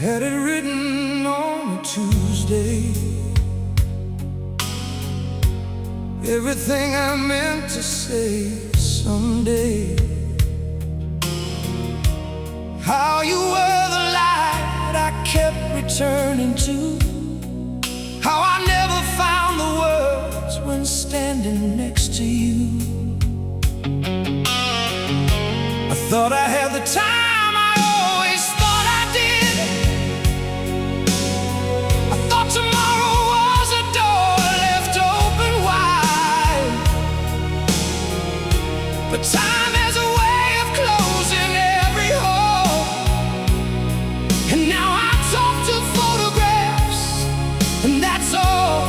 Had it written on a Tuesday, everything I meant to say someday. How you were the light I kept returning to, how I never found the words when standing next to you. I thought I had the time I always thought I did. I thought tomorrow was a door left open wide, but time has a way of closing every hole. And now I talk to photographs, and that's all.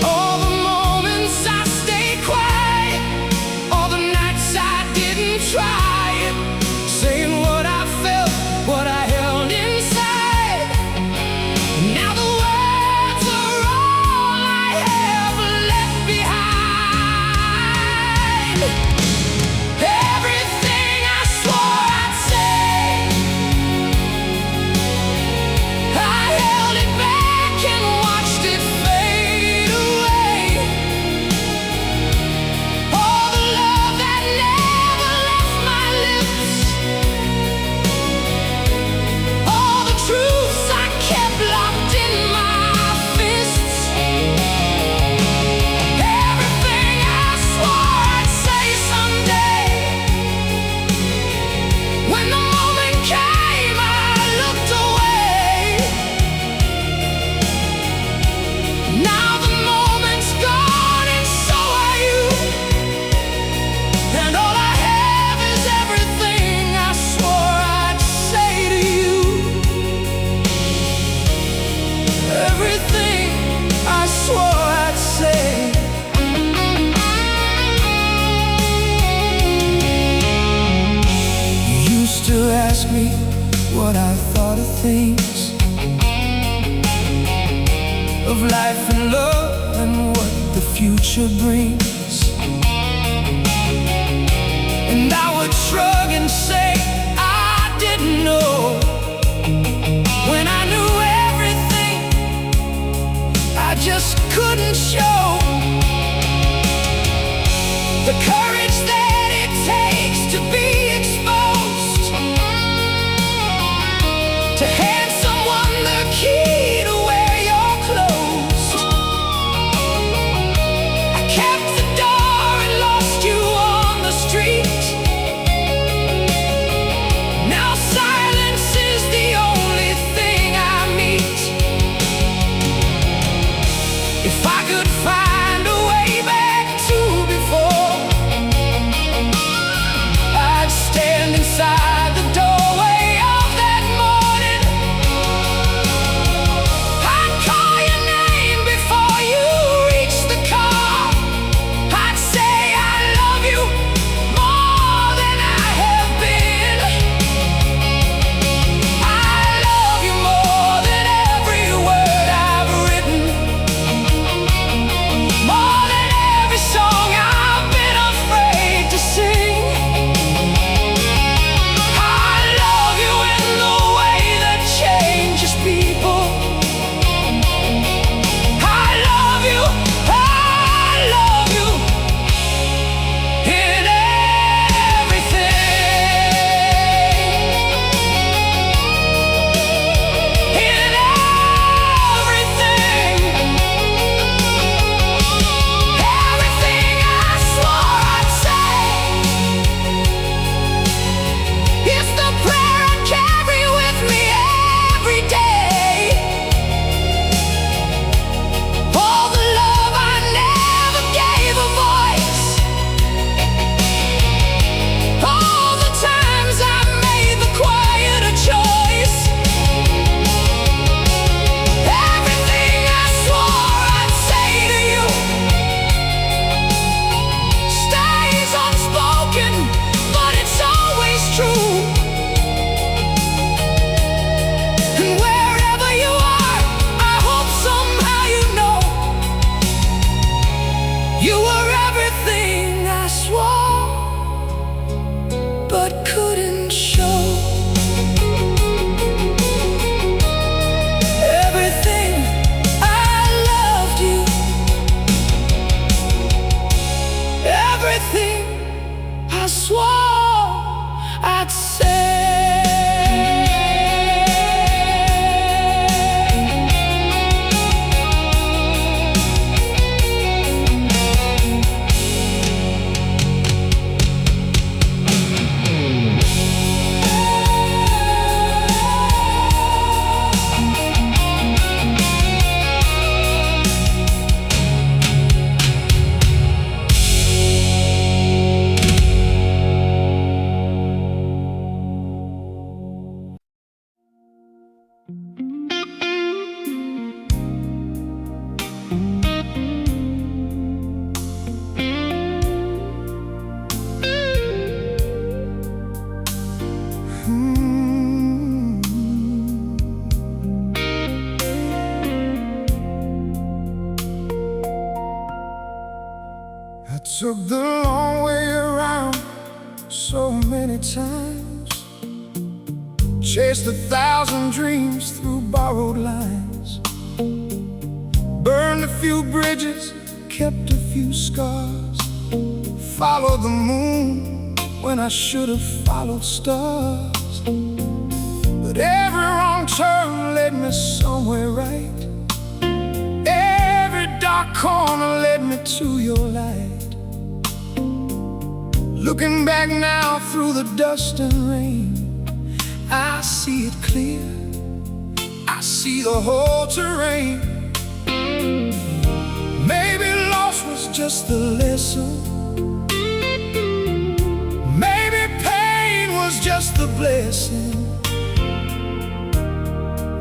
All the moments I stayed quiet, all the nights I didn't try it, saying what I felt, what I held inside. Now the words are all I have left behind. Everything I swore I'd say, I held it back and watched it fade away. All the love that never left my lips, all the truths I kept locked in my fists, everything I swore I'd say someday. When the moment came, I looked away. Now the moment's gone and so are you, and all I have is everything I swore I'd say to you. Everything I swore I'd say. You used to ask me what I thought of things, of life and love and what the future brings. And I would shrug and say I didn't know, when I knew everything I just couldn't show. The courage that it takes to be exposed, to hand someone the key to wear your clothes. I kept the door and lost you on the street. Now silence is the only thing I meet. If I could find a way back to before, Took the long way around so many times, chased 1,000 dreams through borrowed lines, burned a few bridges, kept a few scars, followed the moon when I should have followed stars. But every wrong turn led me somewhere right, every dark corner led me to your light. Looking back now through the dust and rain, I see it clear, I see the whole terrain. Maybe loss was just the lesson, maybe pain was just the blessing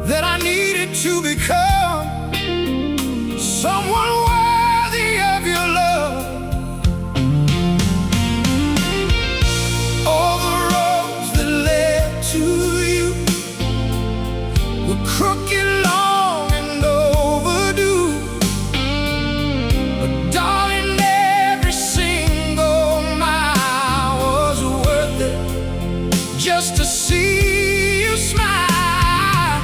that I needed to become someone worthy of your love. All the roads that led to you were crooked, long, and overdue. But darling, every single mile was worth it just to see you smile.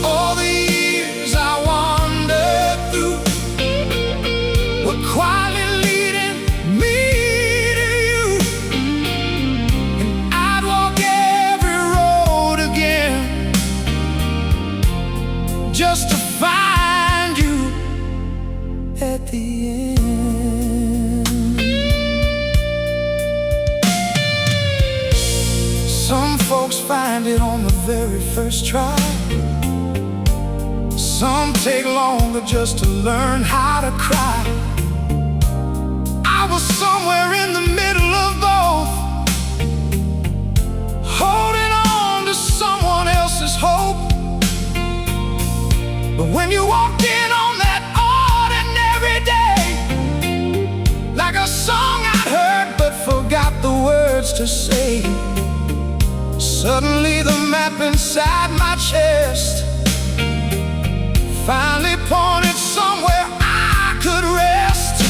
All the years I wandered through were quietly leading me to you, and I'd walk every road again just to find you at the end. Some folks find it on the very first try, some take longer just to learn how to cry. I was somewhere in the middle of both, holding on to someone else's hope. But when you walked in on that ordinary day, like a song I'd heard but forgot the words to say, suddenly the map inside my chest finally pointed somewhere I could rest.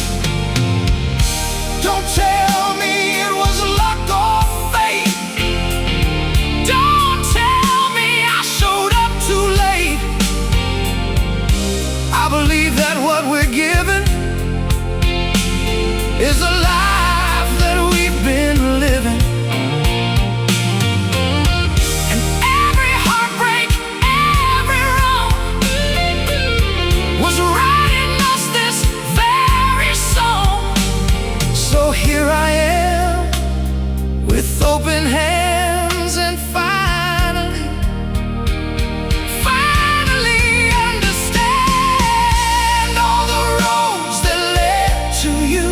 Don't tell me it was luck or fate, don't tell me I showed up too late. I believe that what we're given is a life that we've been living. And every heartbreak, every wrong was writing us this very song. So here I am with open hands, and finally understand all the roads that led to you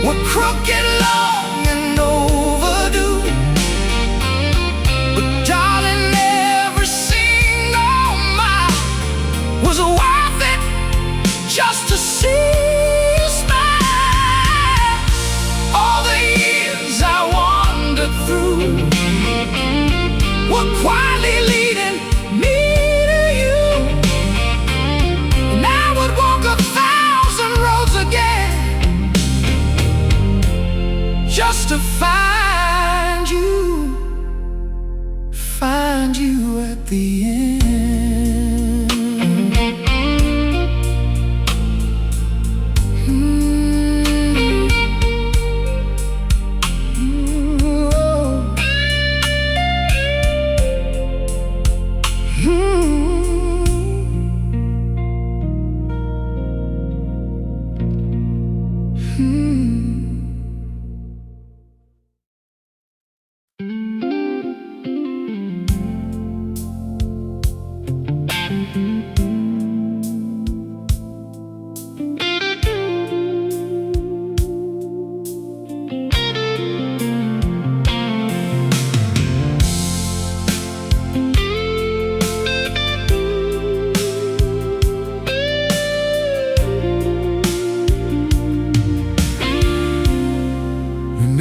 were crooked, long, and overdue. But darling, every single mile was worth it just to see you smile. All the years I wandered through were quietly leading me to you, and I would walk 1,000 roads again just to find you at the end.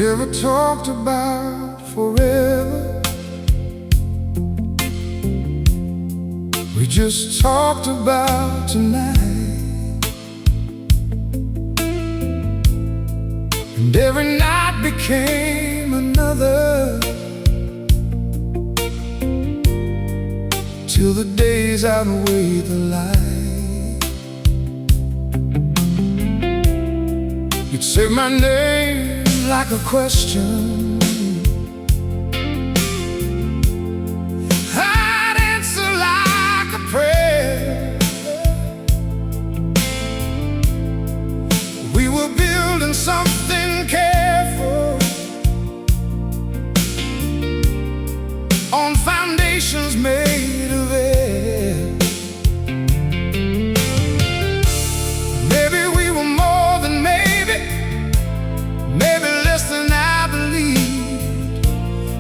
Never talked about forever, we just talked about tonight. every night became another, till the days outweigh the light. You'd say my name like a question, I'd answer like a prayer. We were building something careful on foundations made of air. Maybe we were more than maybe less than I believed.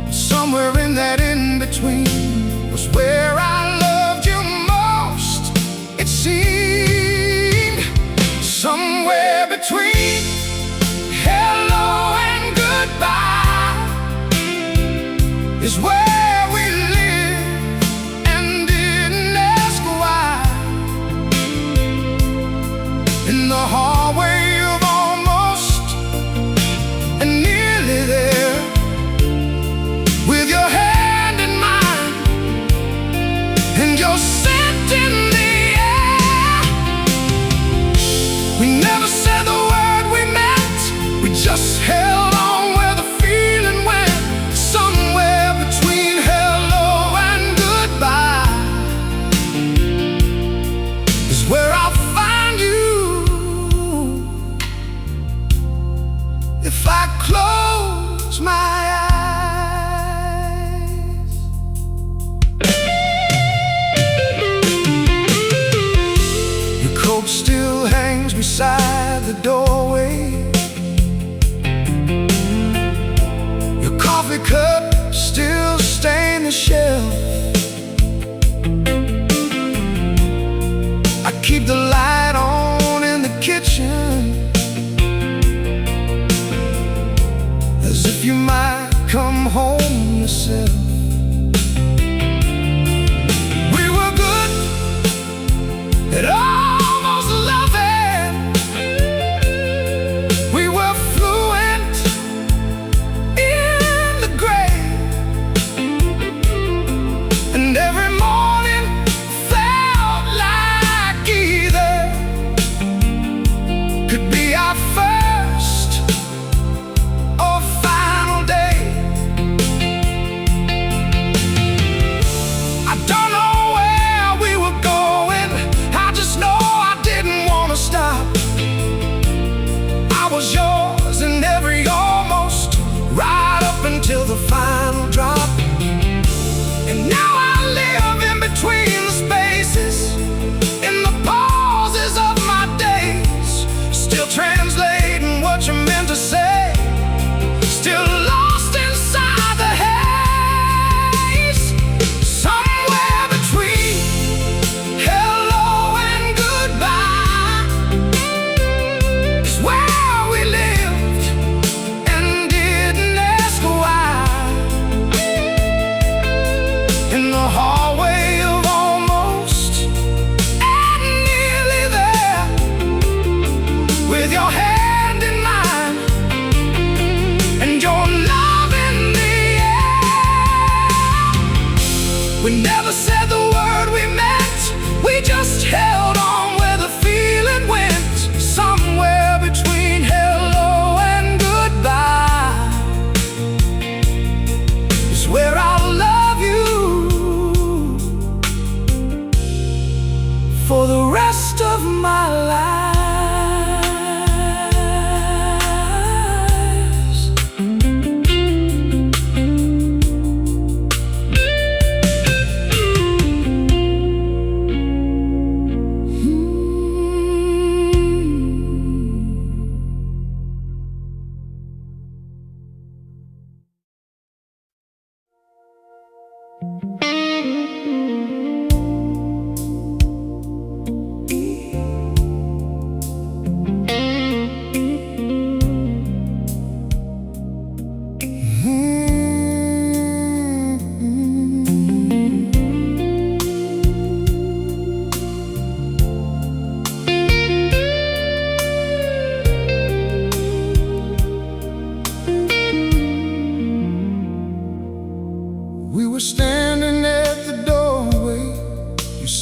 But somewhere in that in-between was where I loved you most, it seemed. Somewhere between hello and goodbye is where we lived and didn't ask why. In the hallway of almost and nearly there, with your hand in mine and your scent in the air. We never said the word we meant, we just held on where the feeling went. Somewhere between hello and goodbye is where I'll find you if I close my eyes. Your coat still hangs beside the doorway, your coffee cup still stains the shelf. I keep the light on in the kitchen, as if you might come home yourself. We were good at almost loving, we were fluent in the gray, and every morning felt like either could be our first or final day. I don't know where we were going, I just know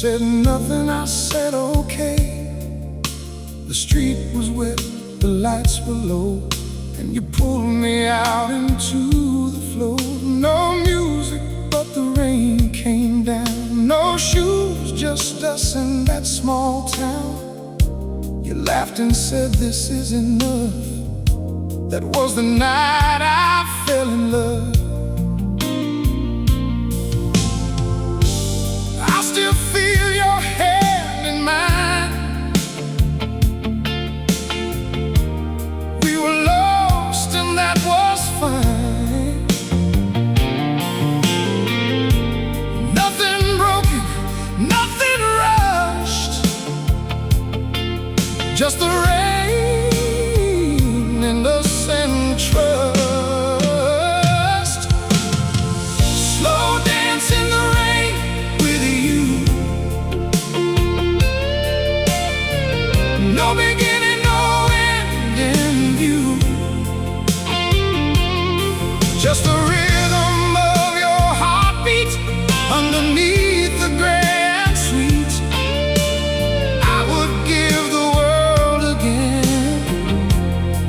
said nothing, I said okay. The street was wet, the lights were low, and you pulled me out into the floor. No music, but the rain came down. No shoes, just us in that small town. You laughed and said this is enough. That was the night I fell in love. I still feel your hand in mine. We were lost and that was fine. Nothing broken, nothing rushed, just the rain and us and trust. Slow dance in the rain with you. No beginning, no end in view. Just the rhythm of your heartbeat underneath the gray and sweet. I would give the world again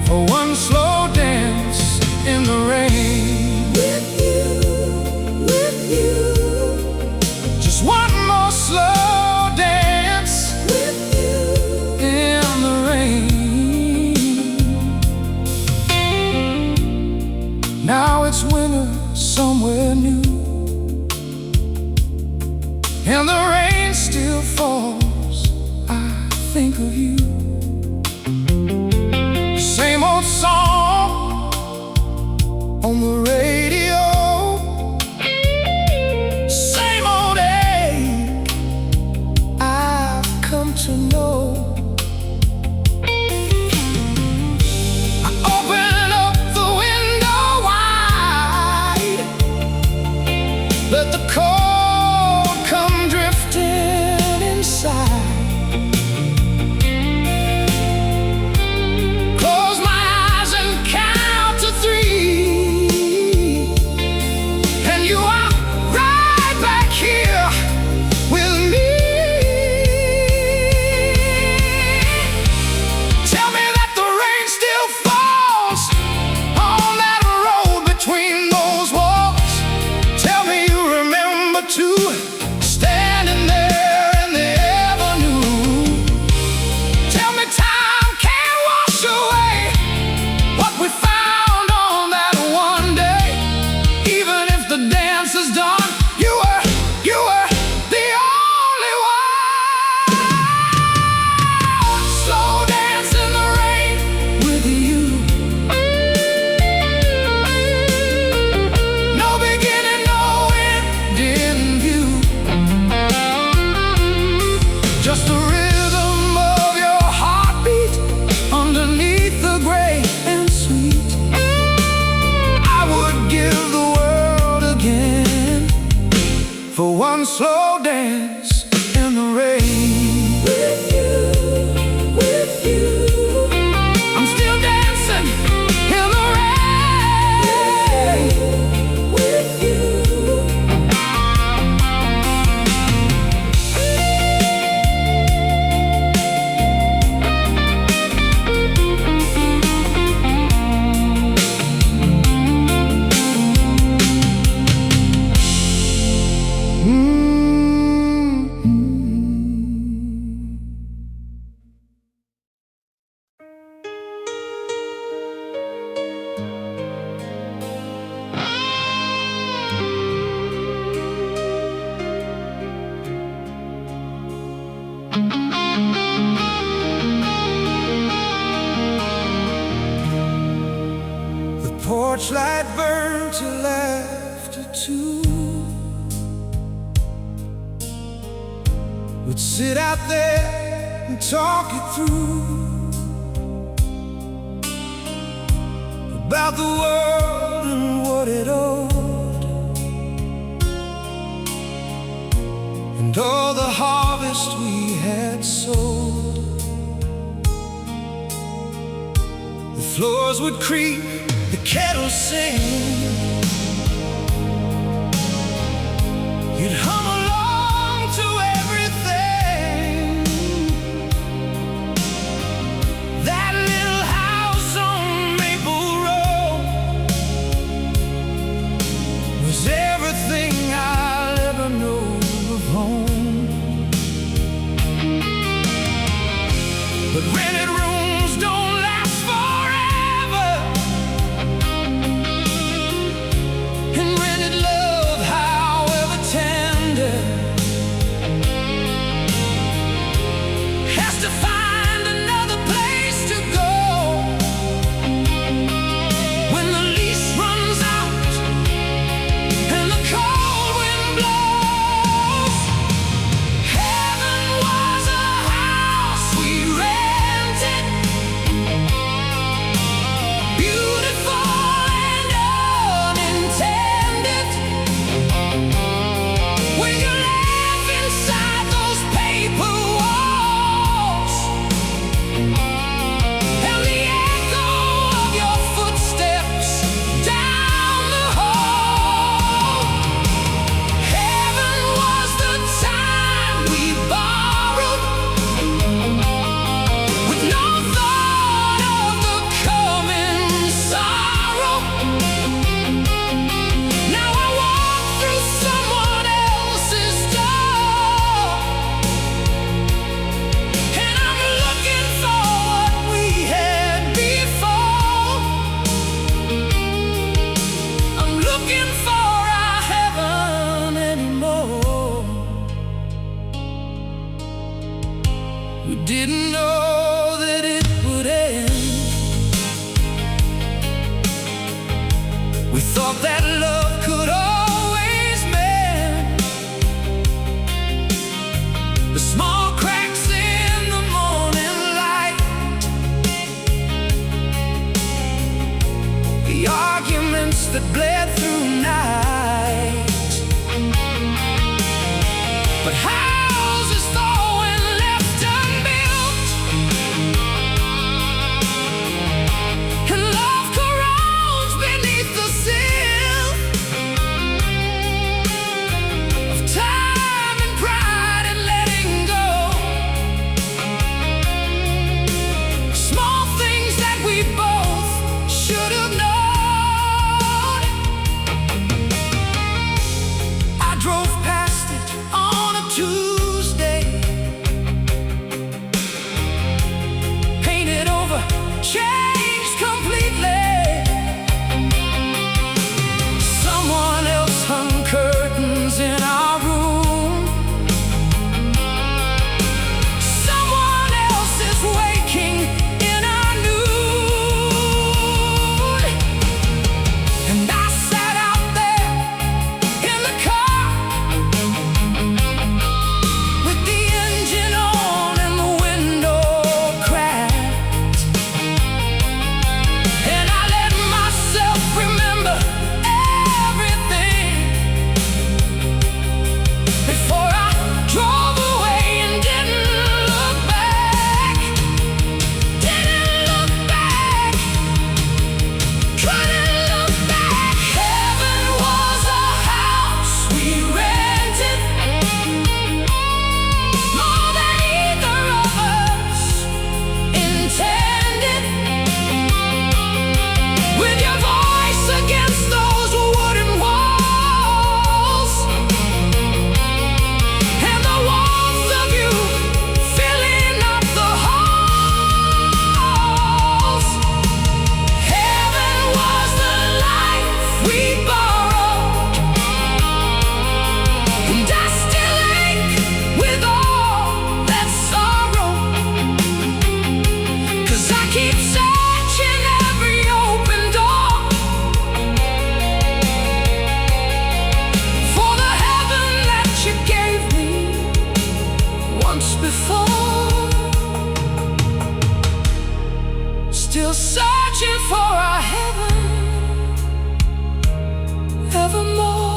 for one slow dance in the rain. With you, just one more slow dance with you in the rain. Now it's winter somewhere new, and the rain still falls. I think of you. Same old song on the radio, same old ache I've come to know. I open up the window wide, let the cold come drifting inside. Close my eyes and count to 3, and you are right back here with me. Tell me that the rain still falls on that road between those walls. Tell me you remember too, standing there in the avenue. Tell me time can't wash away what we found on that one day. Even if the dance is done, you were the only one. Slow dance in the rain with you. No beginning, no end in view. Just the rhythm of your heartbeat underneath the gray and sweet. I would give the world again for one slow dance in the rain. With you, I'm still dancing in the rain. With you. The porch light burned till after 2. We'd sit out there and talk it through, about the world and what it owed, and all the harvest we had sowed. The floors would creak, the kettle sing. You'd hum along to everything. We thought that love could always mend the small cracks in the morning light, the arguments that bled through night. But houses fall when left unbuilt, and love corrodes beneath the sill of time and pride and letting go. Small things that we both should have known. I drove past it on a Tuesday, painted over, changed completely. Someone else hung curtains in our room. Someone else is waking in our noon. And I sat out there in the car with the engine on and the window cracked, and I let myself remember everything before I drove away and didn't look back. Didn't look back, couldn't look back. Heaven was a house we rented, more than either of us intended. With your voice against those wooden walls, and the warmth of you filling up the halls. Heaven was the life we borrowed, and I still ache with all that sorrow, 'cause I keep searching every open door for the heaven that you gave me once before. Still searching for our heaven evermore.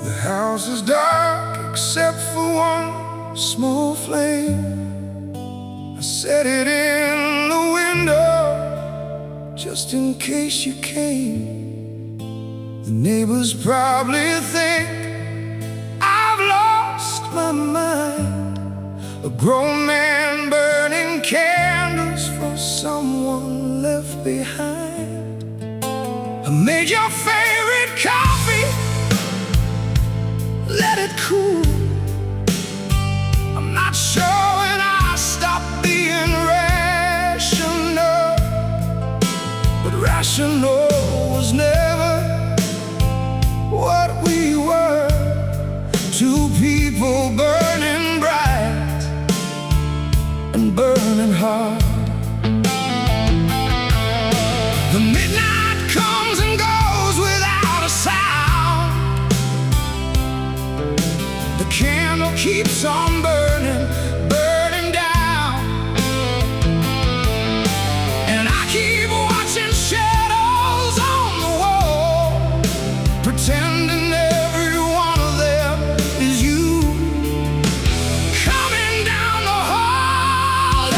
The house is dark except for one small flame. I set it in the window just in case you came. The neighbors probably think I've lost my mind, a grown man burning candles for someone left behind. I made your favorite coffee, let it cool. I'm not sure when I stopped being rational, but rational was never what we were. Two people burning bright and burning hard. The midnight comes and goes without a sound. The candle keeps on burning, burning down. And I keep watching shadows on the wall, pretending every one of them is you, coming down the hall.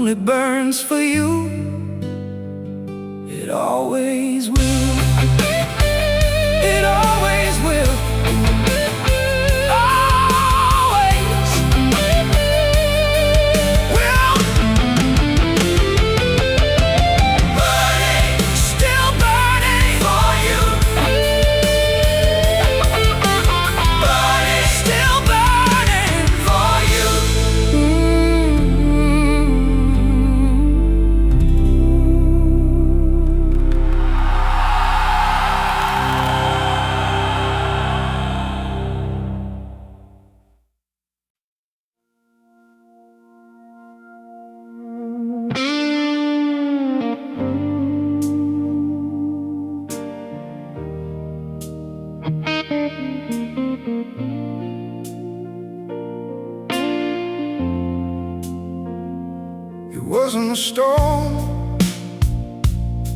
only burns for you. It always will. It always will. Always will. Burning, still burning for you. Burning, still burning for you. It wasn't a storm,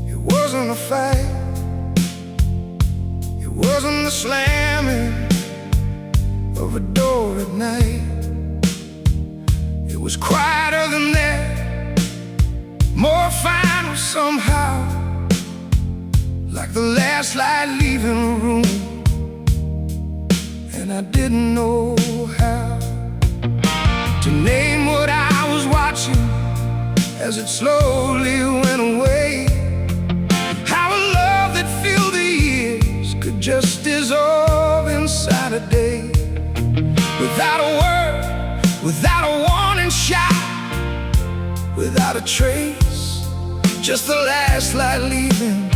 it wasn't a fight, it wasn't the slamming of a door at night. It was quieter than that, more final somehow, like the last light leaving a room, and I didn't know how to name what I was watching as it slowly went away. How a love that filled the years could just dissolve inside a day, without a word, without a warning shot, without a trace, just the last light leaving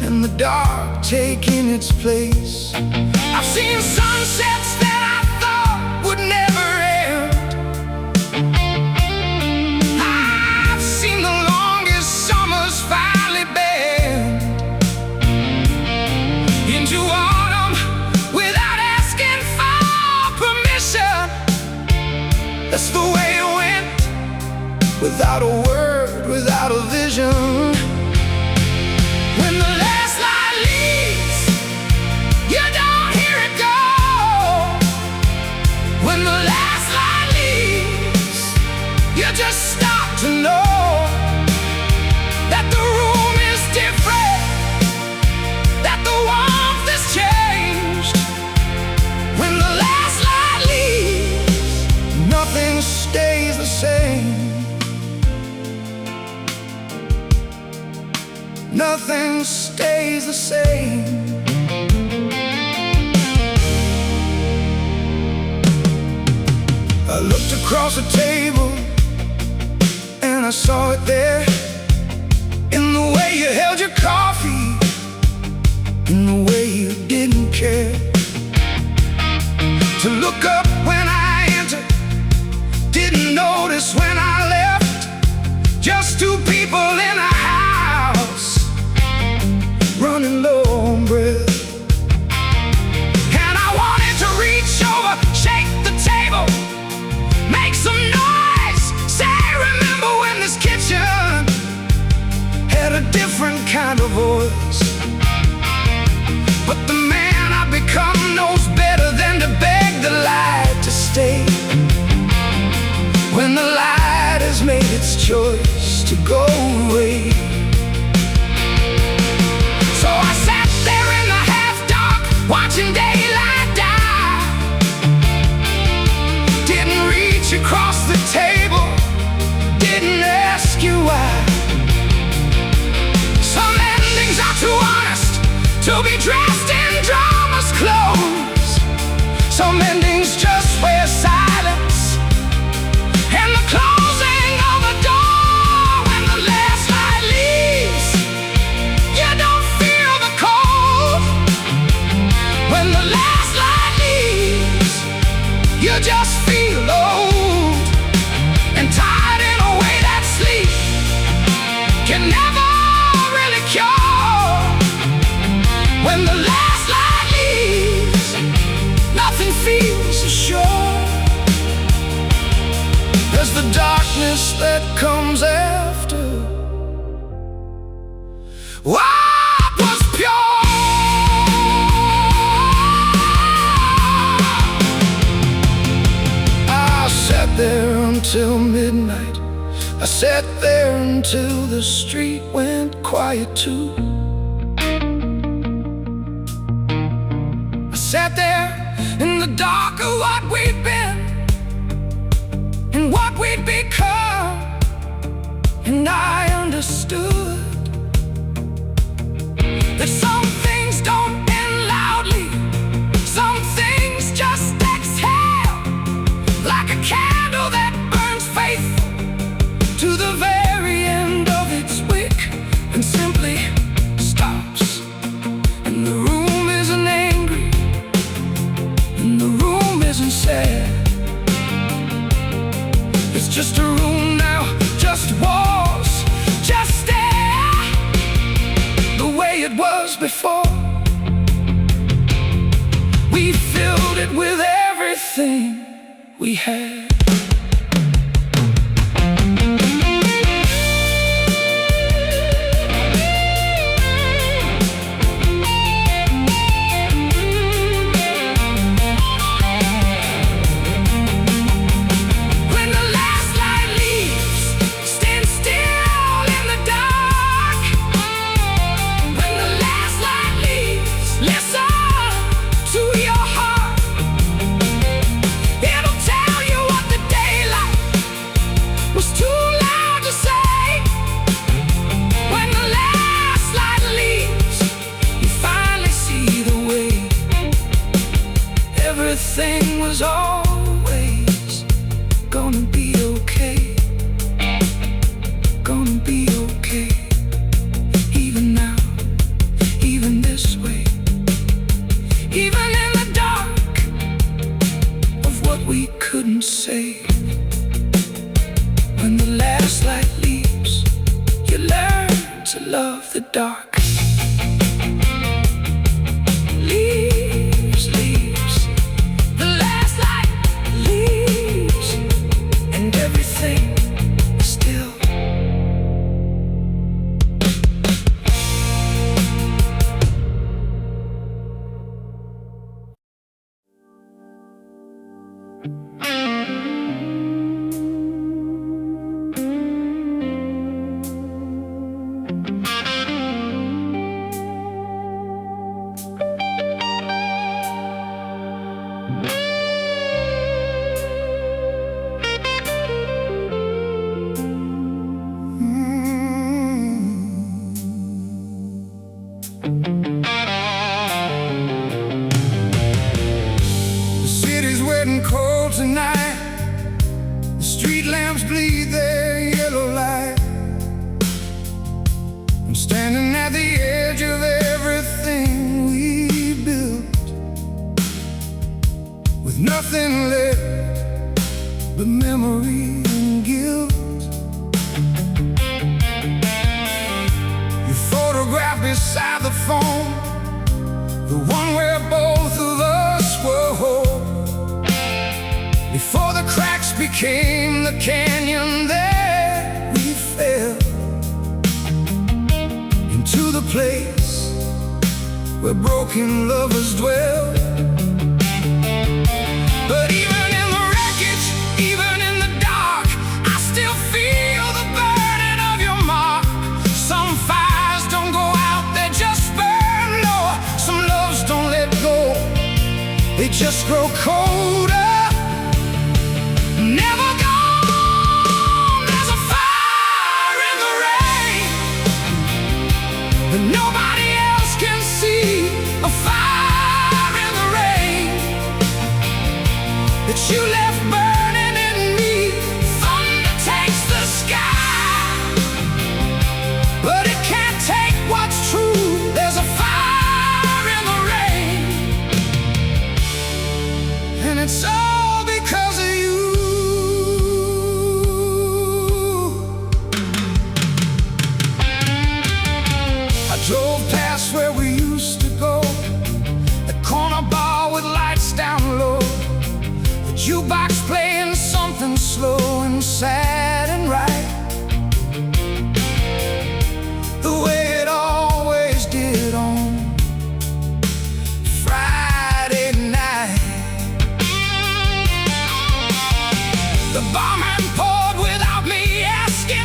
and the dark taking its place. I've seen sunsets that I thought would never end. I've seen the longest summers finally bend into autumn without asking for permission. That's the way it went, without a word, without a vision. When the last light leaves, you don't hear it go. When the last light leaves, you just stop to know that the room is different, that the warmth has changed. When the last light leaves, nothing stays the same. Nothing stays the same. I looked across the table and I saw it there, in the way you held your coffee, in the way you didn't care to look up when I entered, didn't notice when I left. Just two people in a house, running low on breath. And I wanted to reach over, shake the table, make some noise, say, remember when this kitchen had a different kind of voice. But the man I've become knows better than to beg the light to stay, when the light has made its choice to go away. So I sat there in the half-dark, watching daylight die. Didn't reach across the table, didn't ask you why. Some endings are too honest to be dressed in drama's clothes. Some endings just wear silence and the closing of a door. When the last light leaves, you don't feel the cold. When the last light leaves, you just feel old and tired in a way that sleep can never really cure. When the last light leaves, nothing feels as sure as the darkness that comes after what was pure. I sat there until midnight, I sat there until the street went quiet too. I sat there in the dark of what we'd been and what we'd become, and I understood that some things don't end loudly, some things just exhale, like a candle that burns faithful to the very end of its wick and simply stops. And the room isn't angry, and the room isn't sad. It's just a room now, just walls, just air, the way it was before. We filled it with everything we had. Everything was always gonna be okay, gonna be okay. Even now, even this way, even in the dark of what we couldn't say. When the last light leaves, you learn to love the dark. Cold tonight, the street lamps bleed their yellow light. I'm standing at the edge of everything we built, with nothing left but memory and guilt. Your photograph beside the phone, the one where both of us were whole. Before the cracks became the canyon, there we fell into the place where broken lovers dwell. But even in the wreckage, even in the dark, I still feel the burning of your mark. Some fires don't go out, they just burn lower. Some loves don't let go, they just grow colder. Never gone, there's a fire in the rain, but nobody else can see. A fire in the rain that you left burning in me. Thunder takes the sky, but it can't take what's true. There's a fire in the rain, and it's all because of you. Drove past where we used to go, the corner bar with lights down low, the jukebox playing something slow and sad and right, the way it always did on Friday night. The barman poured without me asking.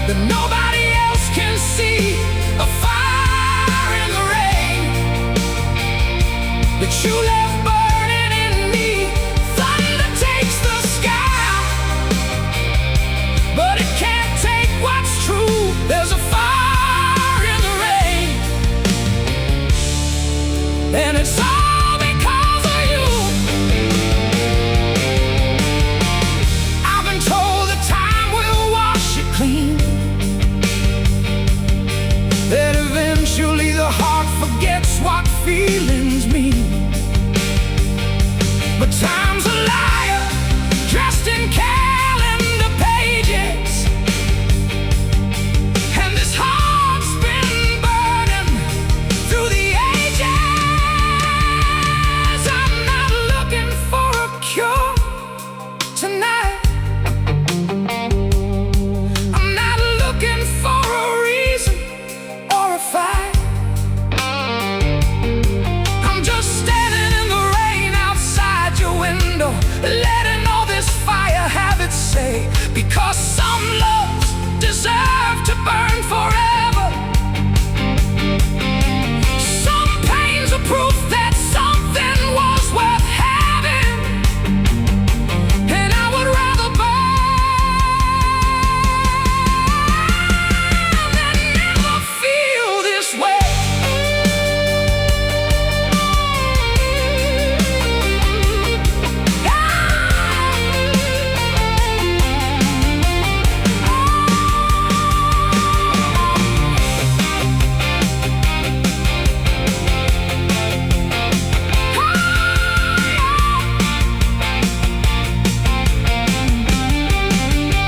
that nobody else can see, a fire in the rain that you left burning in me. Thunder takes the sky, but it can't take what's true. There's a fire in the rain, and it's all because of you. I've been told that time will wash it clean, that eventually the heart forgets what feelings mean. But time's a liar, dressed in calendar pages, and this heart's been burning through the ages. I'm not looking for a cure tonight. I'm not looking for a reason or a fight. I'm just standing in the rain outside your window, letting all this fire have its say. Because some loves deserve to burn forever. Some pains are proof that something was worth having, and I would rather burn than never feel this way.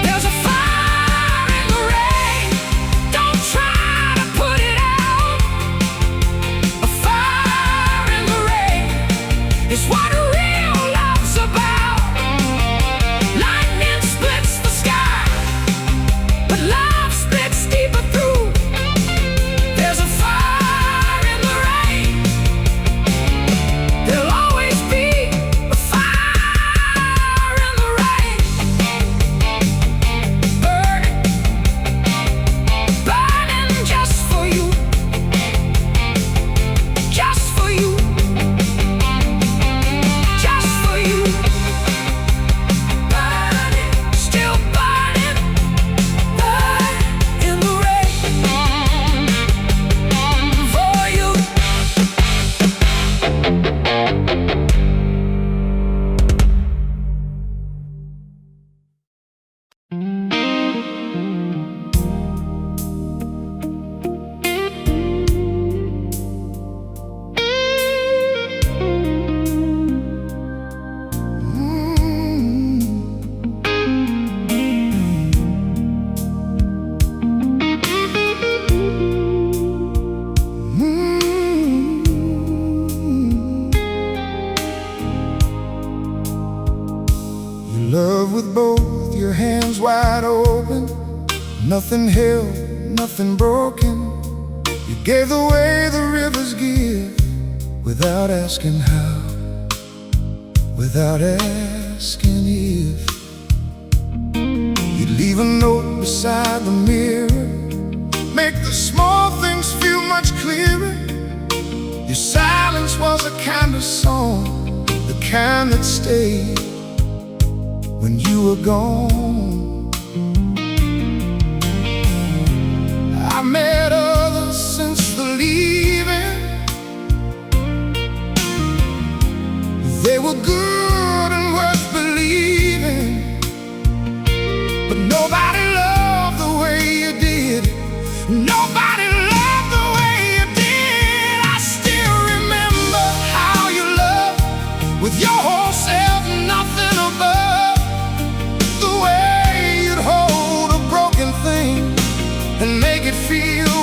There's a fire in the rain, don't try to put it out. A fire in the rain is what real love's about. Lightning splits the sky, but love splits deeper through. There's a fire in the rain, there'll always be a fire in the rain. Burning, burning just for you, just for you, just for you. Burning, still burning, burn in the rain for you. You love with both your hands wide open, nothing held, nothing broken. You gave the way the rivers give, without asking how, without asking if. You leave a note beside the mirror, make the small things feel much clearer. Your silence was a kind of song, the kind that stayed when you were gone. I met others since the leaving. They were good and worth believing, but nobody loved the way you did. Nobody loved the way you did. I still remember how you loved with your whole self, nothing above. The way you'd hold a broken thing and make it feel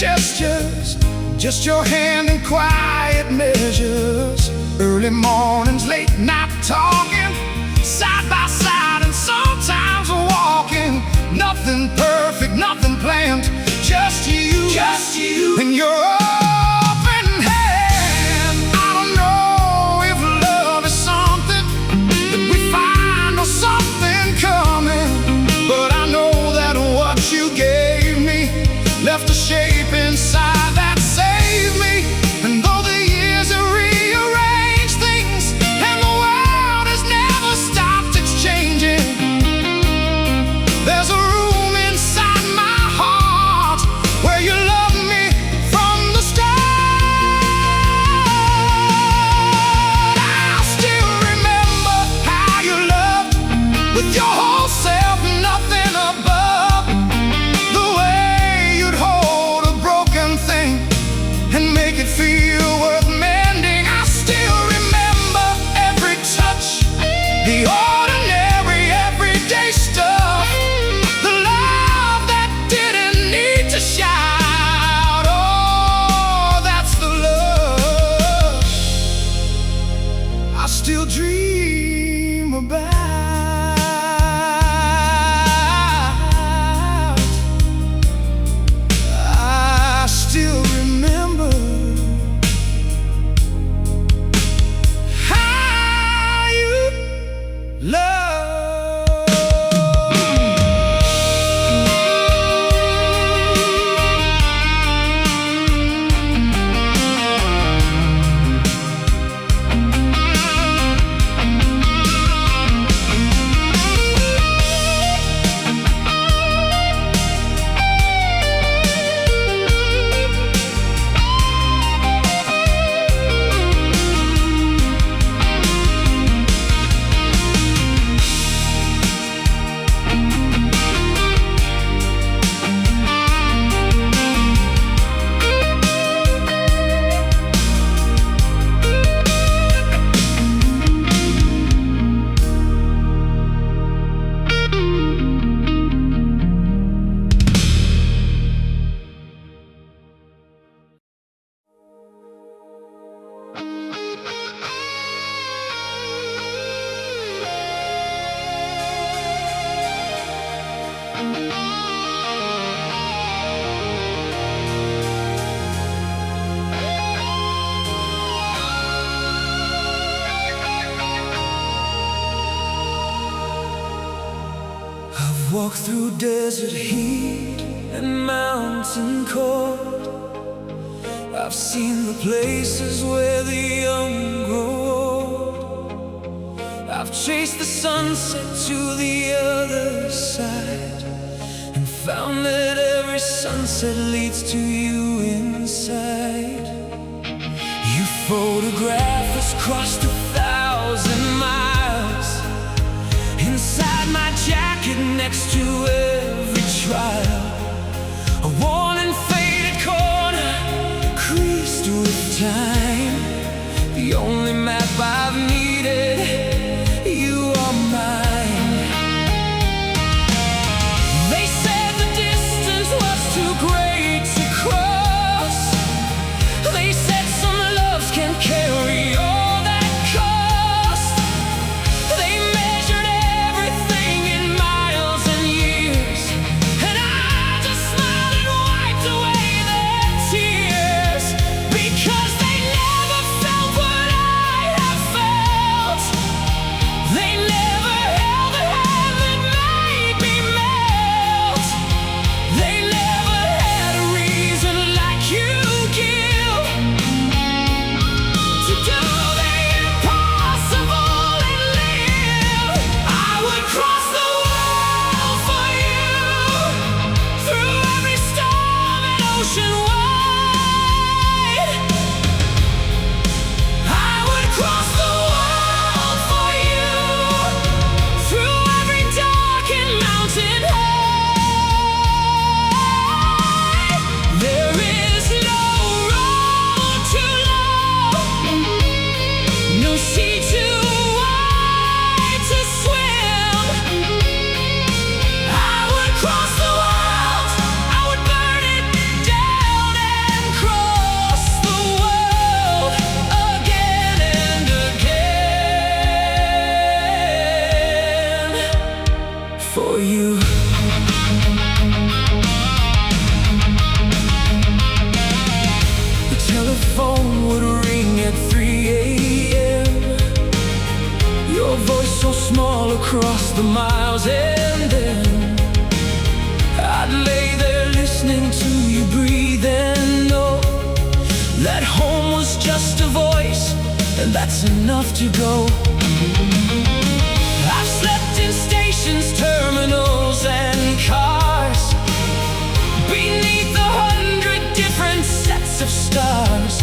gestures, just your hand in quiet measures. Early mornings, late night talking, side by side and sometimes walking. Nothing perfect, nothing planned, just you, and your open hand. I don't know if love is something that we find or something coming, but I know that what you gave me left a shape inside that saved me. And though the years have rearranged things and the world has never stopped its changing, there's a room inside my heart where you love me from the start. I still remember how you loved with your whole self, nothing above. The way you'd hold a broken thing and make it feel worth mending. I still remember every touch, the ordinary, everyday stuff, the love that didn't need to shout. Oh, that's the love I still dream about. I still remember how you love. I've walked through desert heat and mountain cold. I've seen the places where the young grow old. I've chased the sunset to the other side and found that every sunset leads to you inside. You photograph us crossed 1,000 miles inside my jacket next to every trial. A worn and faded corner creased with time. The only map I've needed, you are mine. They said the distance was too great to cross. They said some loves can't carry all that cost. They measured everything in miles and years, and I just smiled and wiped away their tears, because they never felt what I have felt. They never held the hand that made me melt. They never had a reason like you give to do the impossible and live. I would cross the world for you, through every storm and ocean wide. I would cross the world for you, through every dark and mountain high. There is no road too long, no sea too wide to swim. I would cross the world, I would burn it down small across the miles, and then I'd lay there listening to you breathe and know that home was just a voice, and that's enough to go. I've slept in stations, terminals, and cars, beneath 100 different sets of stars.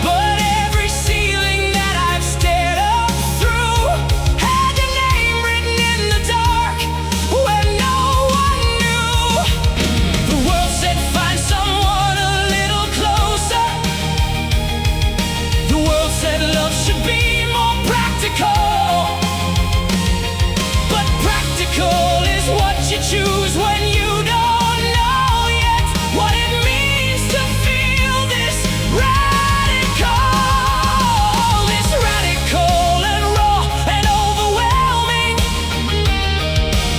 But every ceiling that I've stared up through had a name written in the dark where no one knew. The world said find someone a little closer. The world said love should be more practical. But practical is what you choose when you don't know yet what it means to feel this radical. This radical and raw and overwhelming.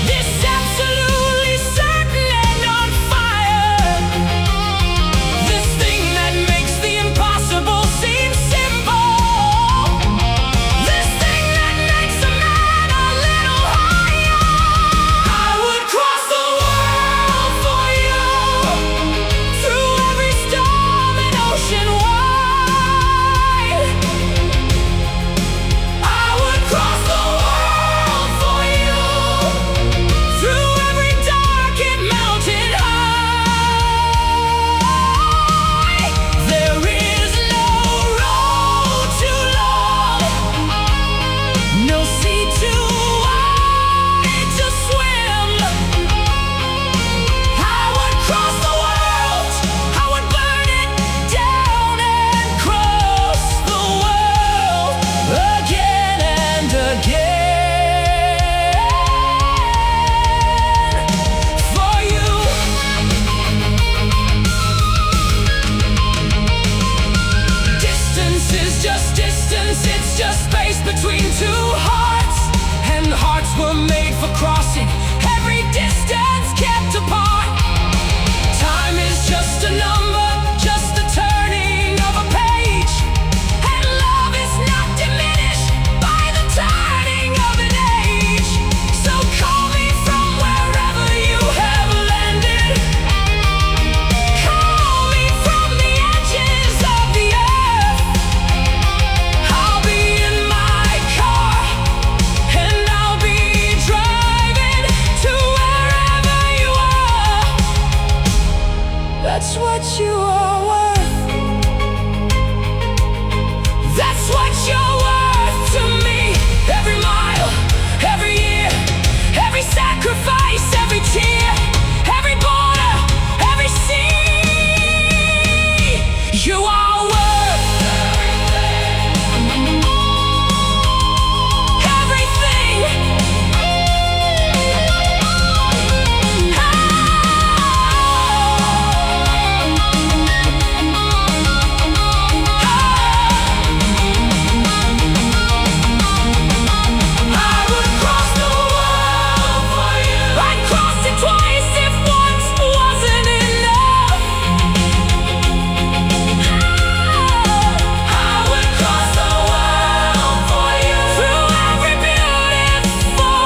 This absolutely certain and on fire. This thing that makes the impossible seem simple. This thing that makes a man a little higher. I would cross the world for you, through every storm and ocean wide. I would cross the world for you, through every dark and mountain high. There is no road too long, no sea too wide to swim. I would cross the world, I would burn it down and cross the world again and again for you. Distance is just distance, it's just space between two hearts, and hearts were made for crossing every distance kept apart. Time is just a number, just the turning of a page, and love is not diminished by the turning of an age. So call me from wherever you have landed. Call me from the edges of the earth. I'll be in my car, and I'll be driving to wherever you are. That's what you are worth. That's what you're worth to me. Every mile, every year, every sacrifice, every tear, every border, every sea. You are worth everything. I would cross the world for you. I'd cross it twice if once wasn't enough. I would cross the world for you, through every beautiful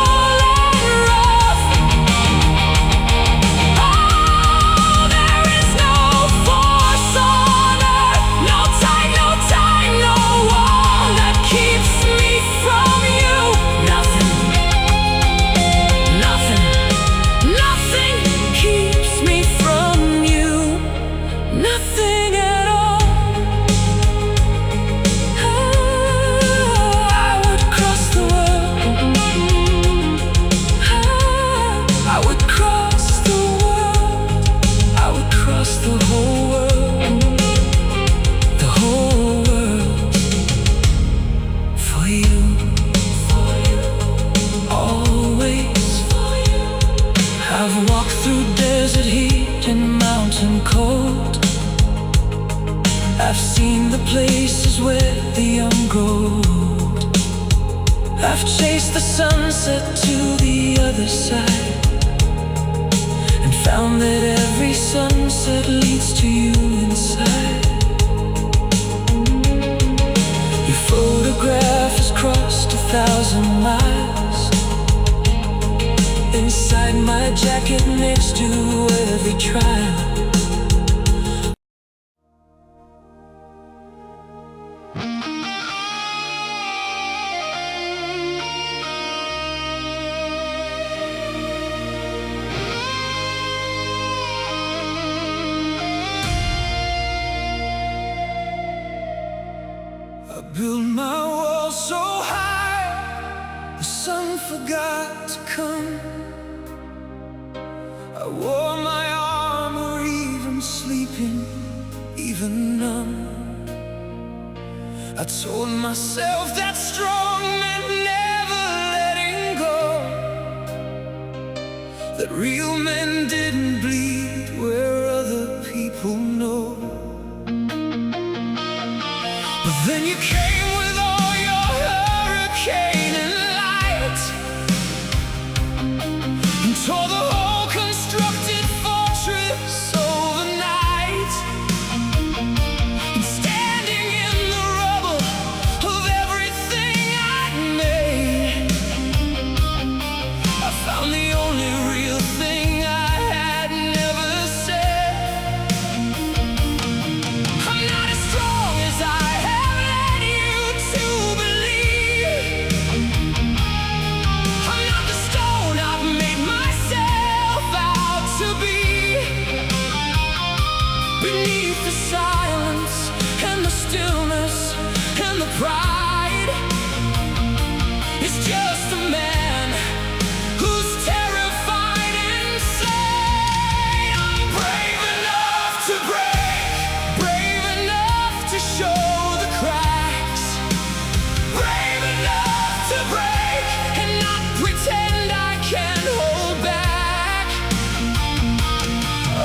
and rough. Oh, there is no force on earth, no tide, no time, no wall that keeps me from you. Nothing, nothing, nothing keeps me from you. Nothing at all. I would cross the world. I would cross the world. I would cross the whole world. The whole world for you. Always for you. I've walked through desert heat and mountain cold. I've seen the places where the young grow old. I've chased the sunset to the other side, and found that every sunset leads to you inside. Your photograph has crossed 1,000 leather jacket next to every trial. I built my wall so high, the sun forgot to come. I wore my armor even sleeping, even numb. I told myself that strong meant never letting go, that real men didn't bleed where other people know. But then you came with all your hurricane and light, and tore the whole constructed fortress overnight. And standing in the rubble of everything I'd made, I found the only real thing I had never said. I'm not as strong as I beneath the silence and the stillness and the pride. It's just a man who's terrified inside. I'm brave enough to break, brave enough to show the cracks, brave enough to break and not pretend I can hold back.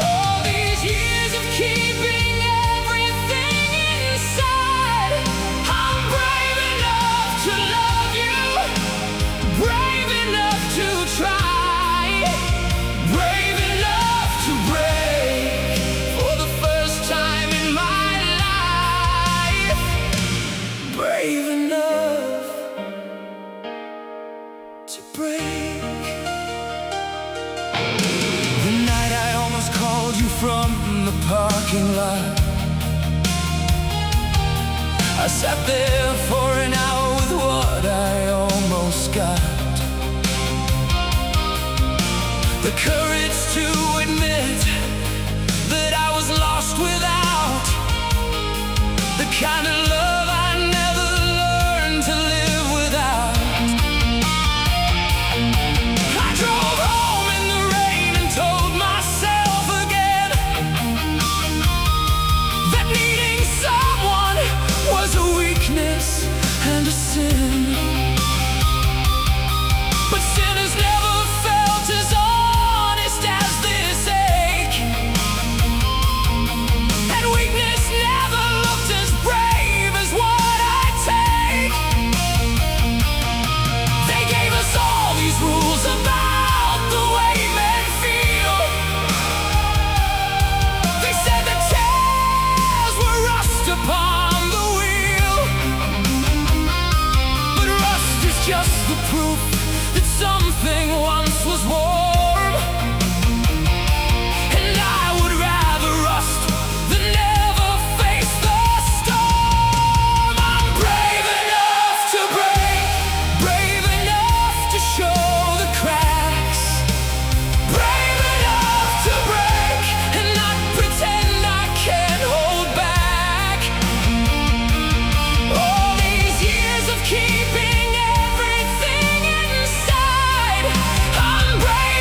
All these years of keeping everything inside, I'm brave enough to love you, brave enough to try, brave enough to break for the first time in my life, brave enough to break. The night I almost called you from the parking lot, I sat there for an hour with what I almost got. The courage to admit that I was lost without the kind of love I never learned to live without. I drove home in the rain and told myself again that needing someone was a weakness and a sin. But sinners never felt as honest as this ache, and weakness never looked as brave as what I take. They gave us all these rules about the way men feel. They said the tears were rust upon the wheel, but rust is just the proof that something once was warm. And I would rather rust than never face the storm. I'm brave enough to break, brave enough to show the cracks, brave enough to break and not pretend I can hold back. All these years of keeping everything inside, I'm brave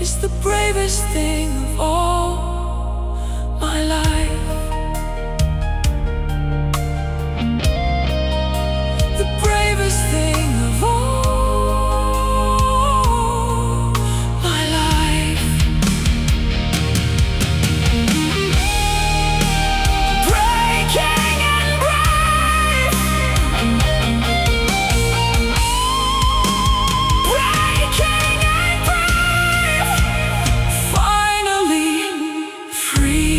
is the bravest thing of all my life. The bravest thing of all my life. Breaking and brave. Breaking and brave. Finally free.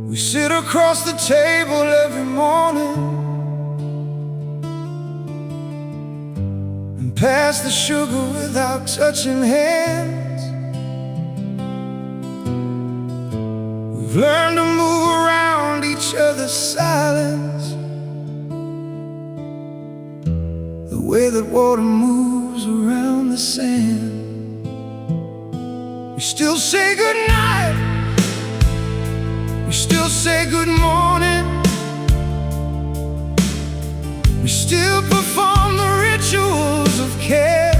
We sit across the table every morning and pass the sugar without touching hands. We've learned to move around each other's silence, the way that water moves around the sand. We still say goodnight, we still say good morning, we still perform the rituals of care.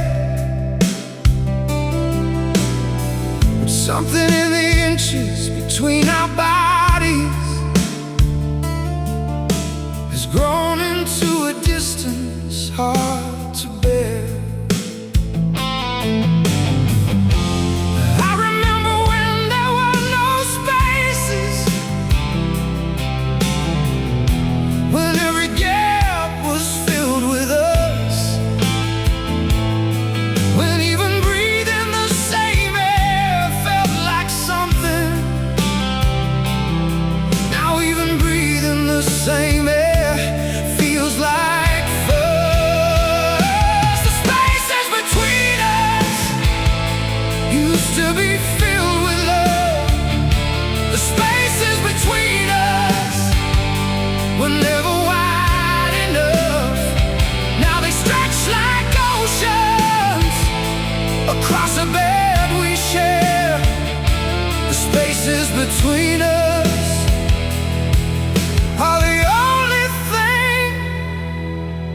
But something in the inches between our bodies has grown into a distance hard to bear. I remember when there were no spaces, when every gap was filled with us, when even breathing the same air felt like something. Now even breathing the same air feels like fuss. The spaces between us used to be filled with love. The spaces between us were never wide enough. Now they stretch like oceans across a bed we share. The spaces between us are the only thing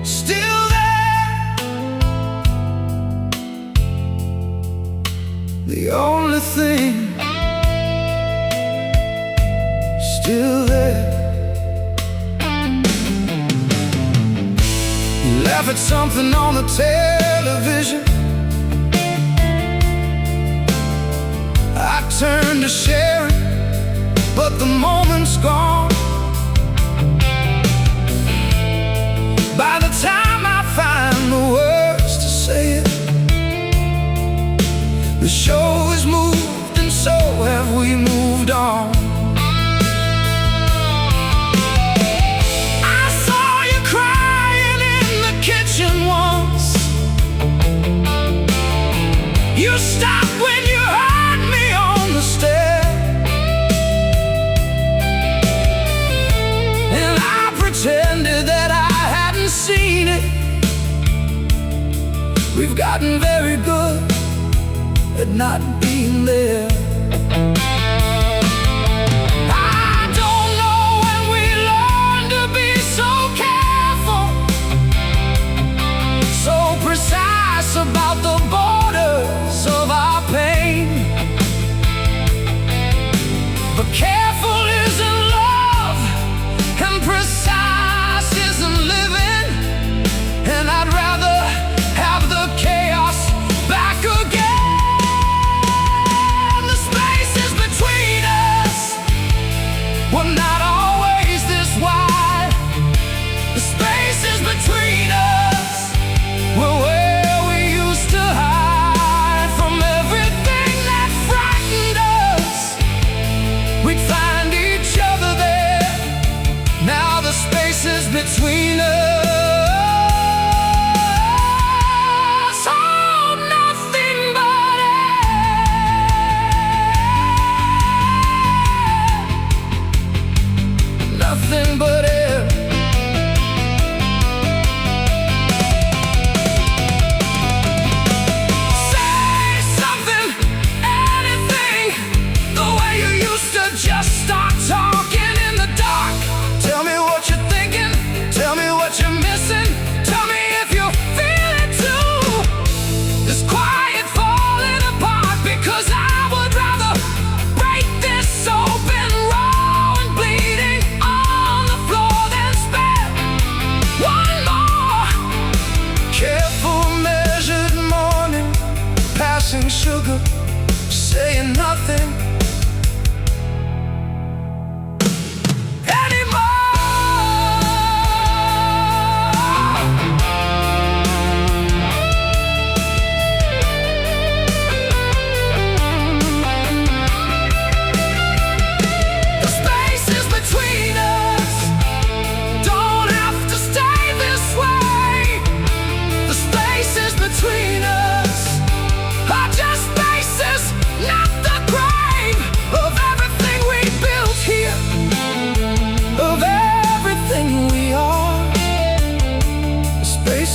still there. The only thing still there. You laugh at something on the television, I turn to share it, but the moment's gone. By the time I find the words to say it, the show is moved, and so have we moved on. I saw you crying in the kitchen once. You stopped when you heard me on the stair, and I pretended that I hadn't seen it. We've gotten very good at not being there. I don't know when we learn to be so careful, so precise about the borders of our pain. But careful isn't love, and precise isn't living, and I'd rather have the chaos back again.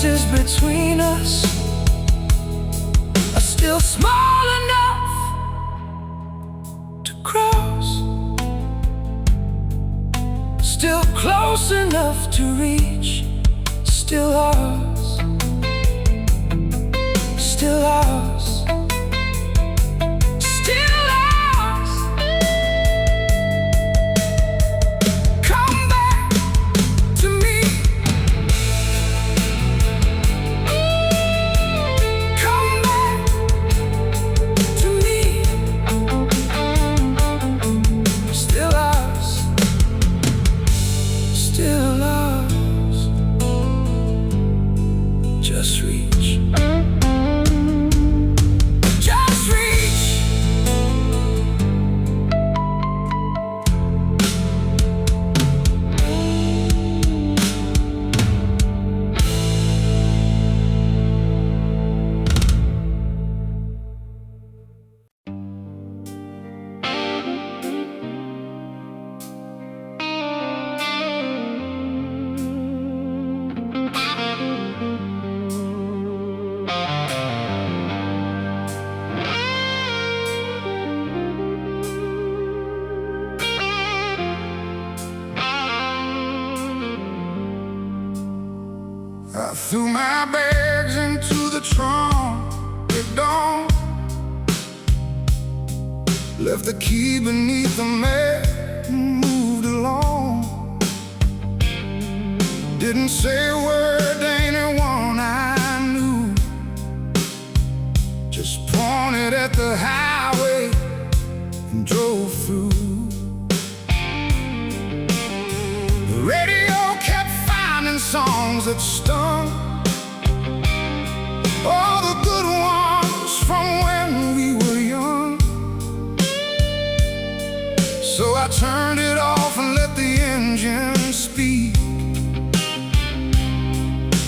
spaces between us are still small enough to cross, still close enough to reach, still ours, still ours. I threw my bags into the trunk at dawn, left the key beneath the mat and moved along. Didn't say a word to anyone I knew, just pointed at the highway and drove through. The radio kept finding songs that stung, all the good ones from when we were young. So I turned it off and let the engine speak,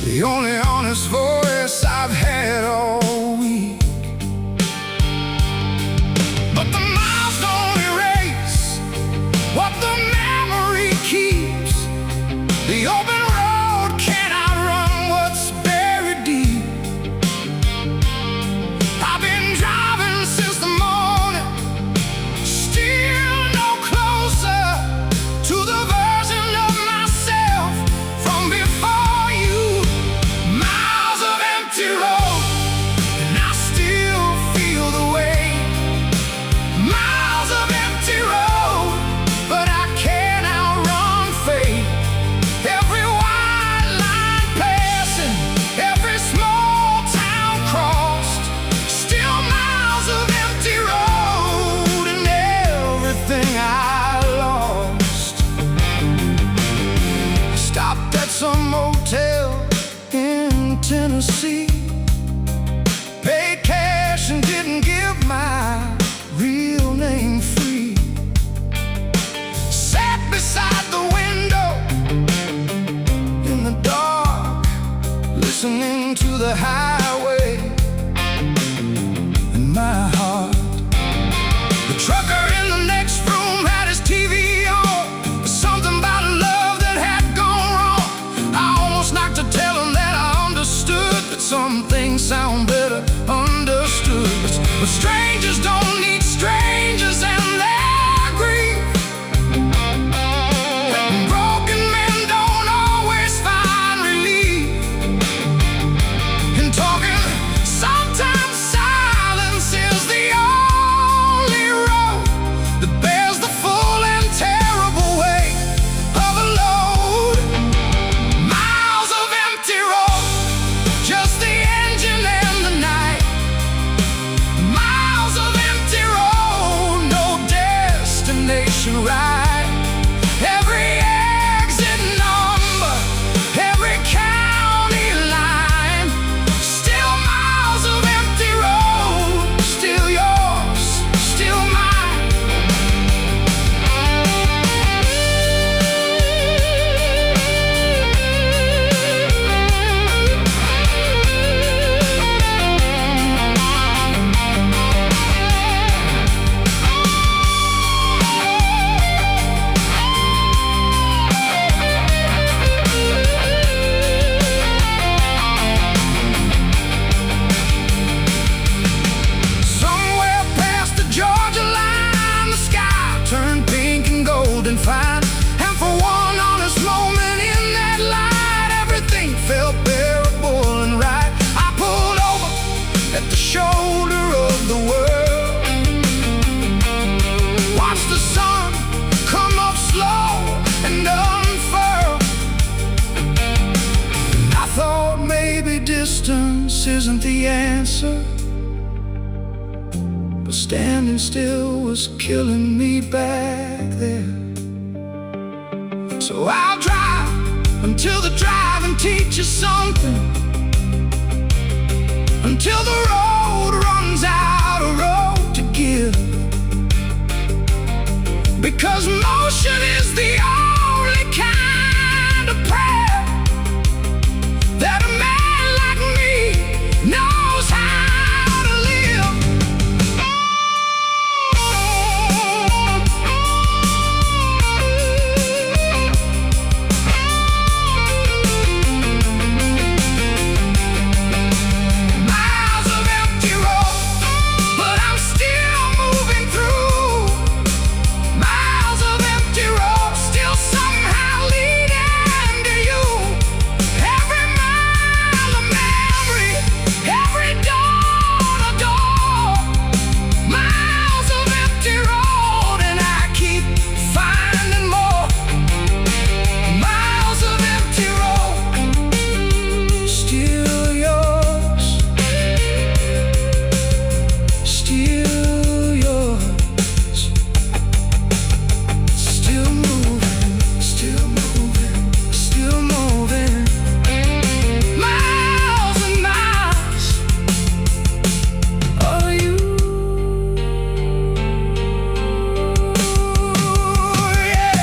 the only honest voice I've had all week. But the miles don't erase what the memory keeps. The open road cannot run what's buried deep. I've been driving since the morning, still no closer to the version of myself from before you. Miles of empty road, and I still feel the way. Miles of empty road, but I can't outrun fate. Every white line passing, every small town crossed, still miles of empty road and everything I lost. I stopped at some motel in Tennessee, paid cash and didn't give my real name free. Sat beside the window in the dark, listening to the highway in my heart. The trucker in the next room had his TV on, something about a love that had gone wrong. I almost knocked to tell him that I understood, that some things sound better understood. But strangers don't need strangers and their grief. Broken men don't always find relief in talking distance isn't the answer, but standing still was killing me back there. So I'll drive until the driving teaches something, until the road runs out of road to give. Because motion is the only kind of prayer that a man like me knows how to live. Miles of empty road, but I'm still moving through. Miles of empty road, still somehow leading to you. Every mile a memory, every door a door. Miles of empty road, and I keep finding more. Miles of empty road, still yours, still yours. Still moving, still moving, still moving. Miles and miles of you, yeah.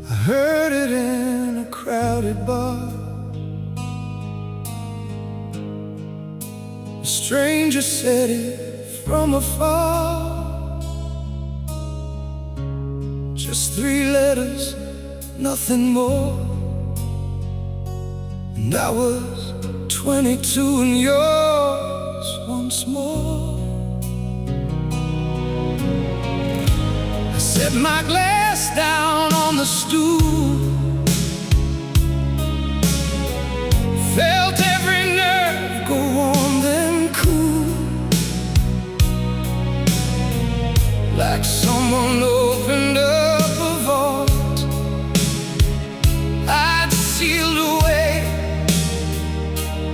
I heard it in a crowded bar. A stranger said it from afar. Just 3 letters, nothing more. And I was 22 and yours once more. I set my glass down on the stool, felt every nerve go warm then cool, like someone opened up a vault I'd sealed away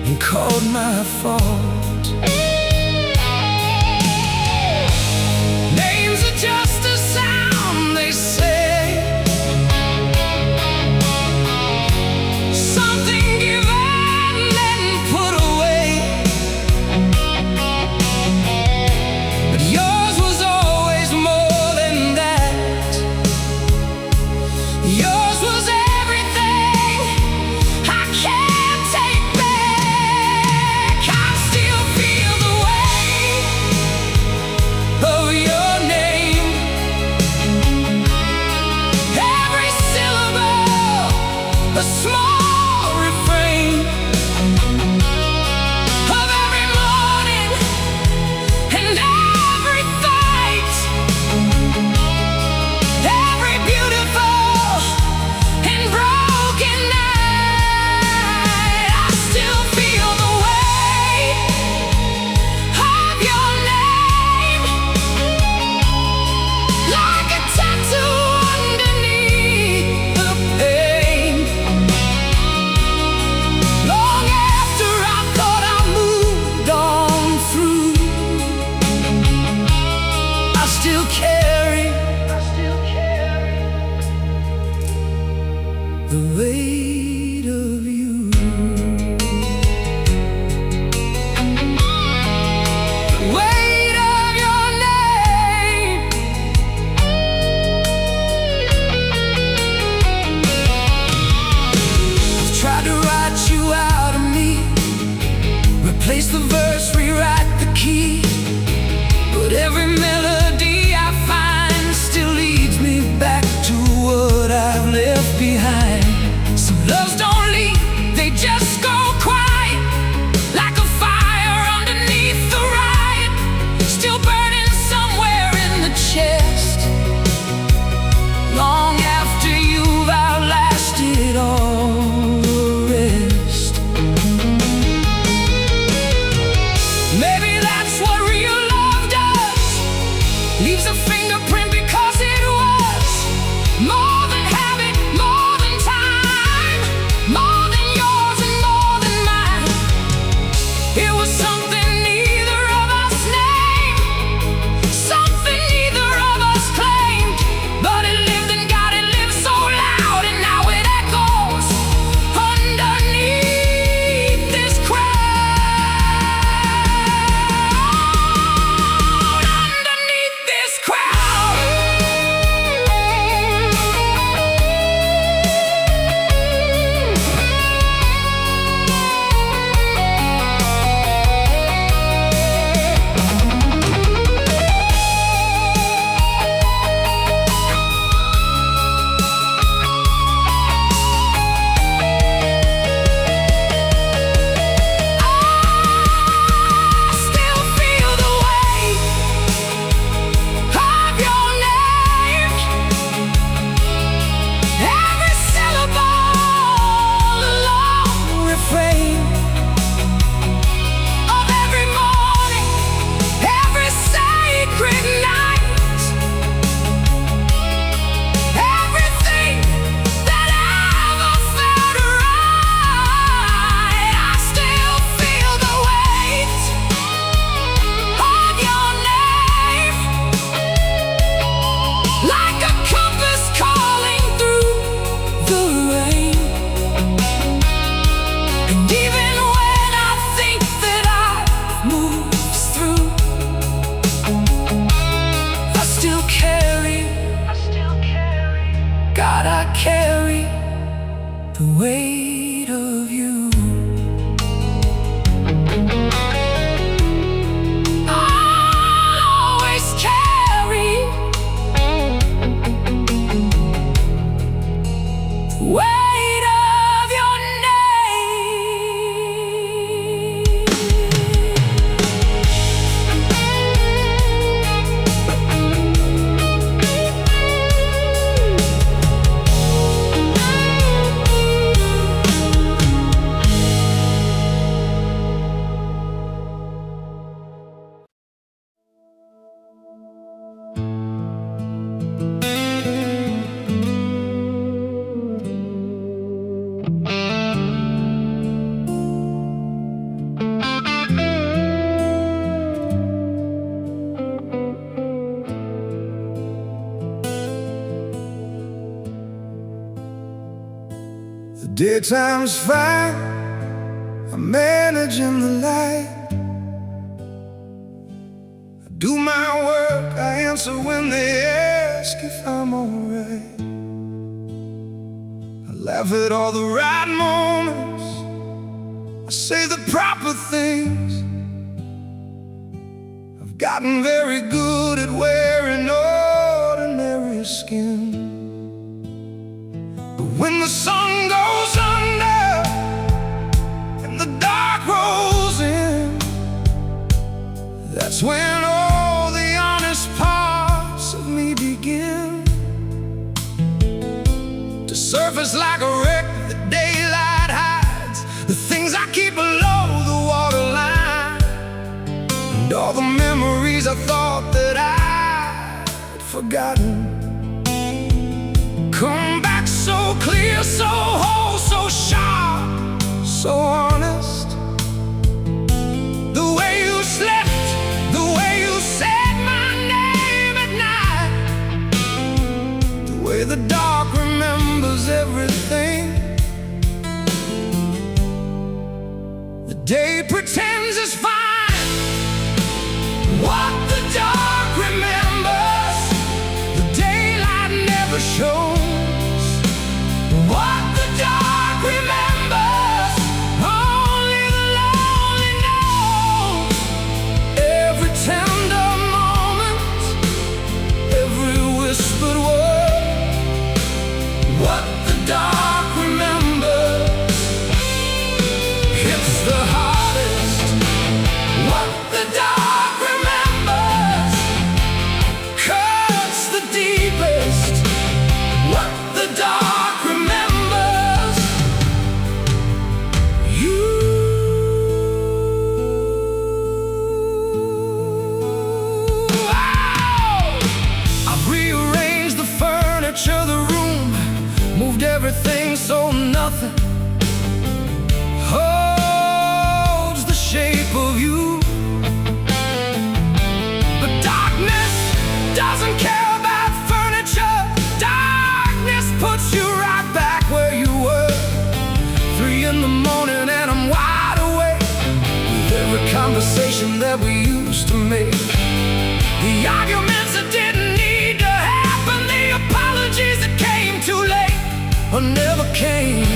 and called my fault. Names are just a sound, they say. the weight of you. I'll always carry the weight of your The daytime's fine, I'm managing the light. I do my work, I answer when they ask if I'm alright. I laugh at all the right moments, I say the proper things. I've gotten very good at wearing ordinary skin. When the sun goes under and the dark rolls in, that's when all the honest parts of me begin to surface like a wreck the daylight hides, the things I keep below the waterline, and all the memories I thought that I'd forgotten come back so clear, so whole, so sharp, so honest. The way you slept, the way you said my name at night, the way the dark remembers everything. The day pretends it's fine, what the dark remembers, the daylight never shows. What the dark remembers, only the lonely knows. Every tender moment, every whispered word. What the dark remembers hits the hardest. What the dark remembers cuts the deepest. What the dark the room, moved everything so nothing holds the shape of you. But darkness doesn't care about furniture. Darkness puts you right back where you were. 3 in the morning and I'm wide awake with every conversation that we used to make. The arguments that didn't need to happen, the apologies that came too late or never came.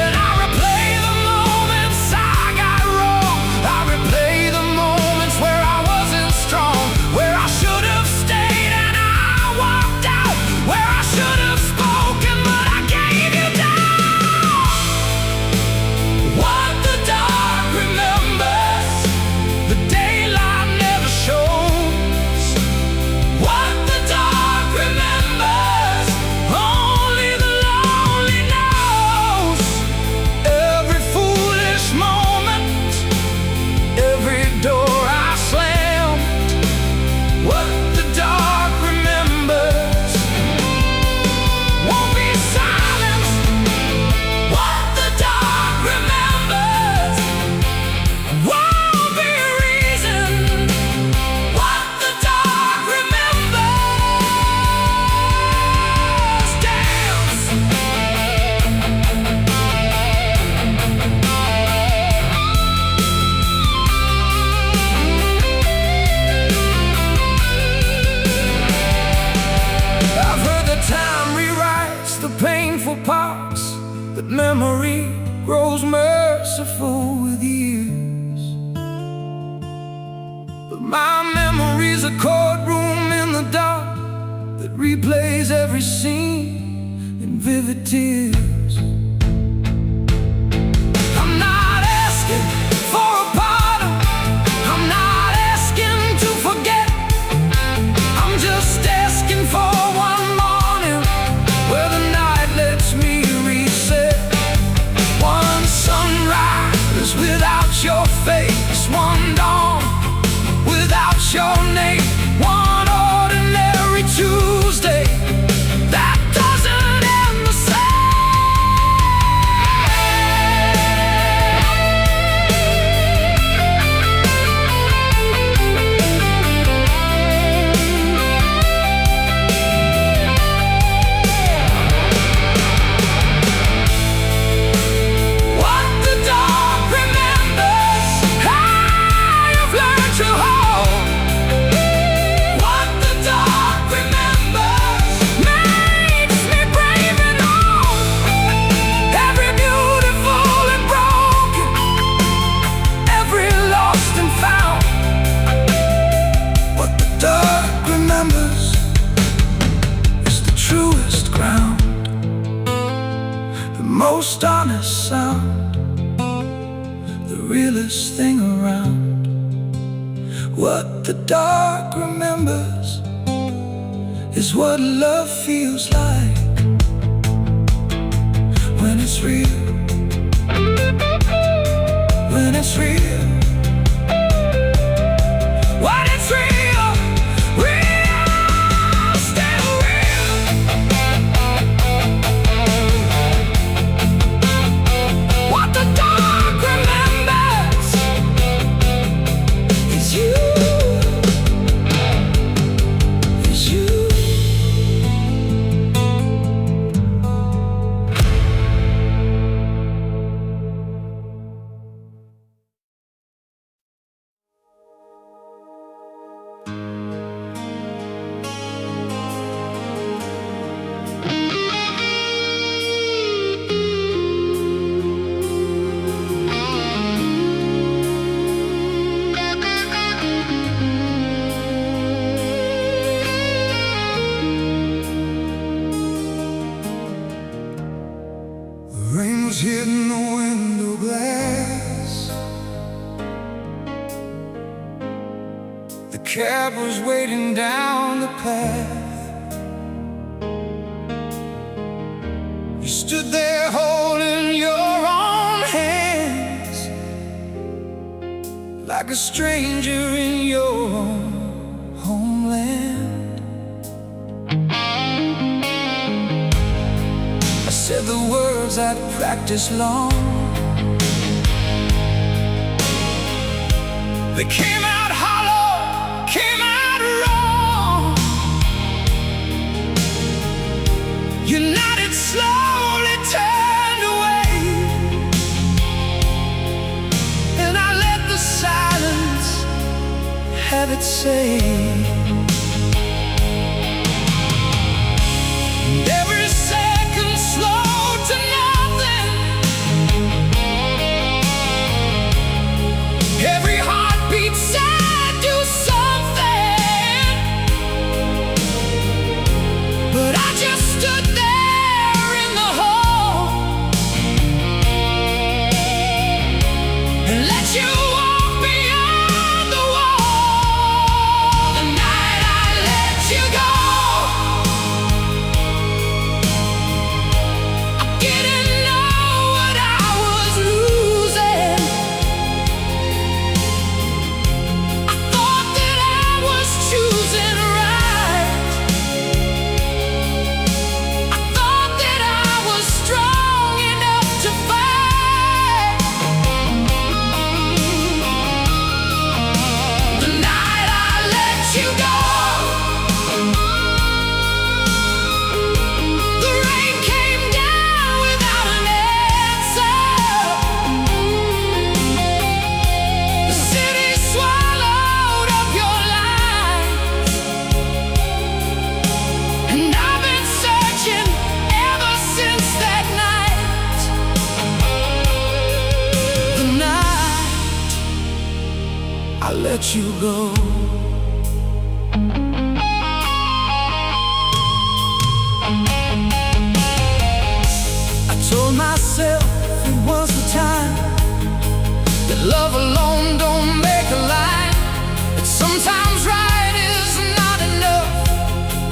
And I replay the moments I got wrong. I replay the moments where I wasn't strong, where I should have stayed and I walked out, where I should have spoken but I gave you down. What the dark remembers, the daylight never shows. What the dark remembers, memory grows merciful with years. But my memory's a courtroom in the dark that replays every scene in vivid tears. I'm not asking for a pardon, I'm not asking to forget. I'm just asking for one morning where the night lets me reset. One sunrise without your face, one dawn without your name, one ordinary Tuesday that doesn't end the same. What the dark remembers, how you've learned to hold. What the dark remembers makes me brave and old. Every beautiful and broken, every lost and found. What the dark remembers is the truest ground, the most honest sound, the realest thing around. What the dark remembers is what love feels like when it's real, when it's real, when it's real, real, still real. What the dark remembers is you, is you. The rain was hitting the window glass, the cab was waiting down the path. You stood there holding your own hands, like a stranger in your own homeland. I said the words I'd practiced long. They came out hollow, came out wrong. You nodded, slowly turned away, and I let the silence have its say. And every second slowed to nothing, every heartbeat said do something, but I just stood there in the hall and let you walk beyond the wall. The night I let you go. I told myself it was the time, that love alone don't make a line, that sometimes right is not enough,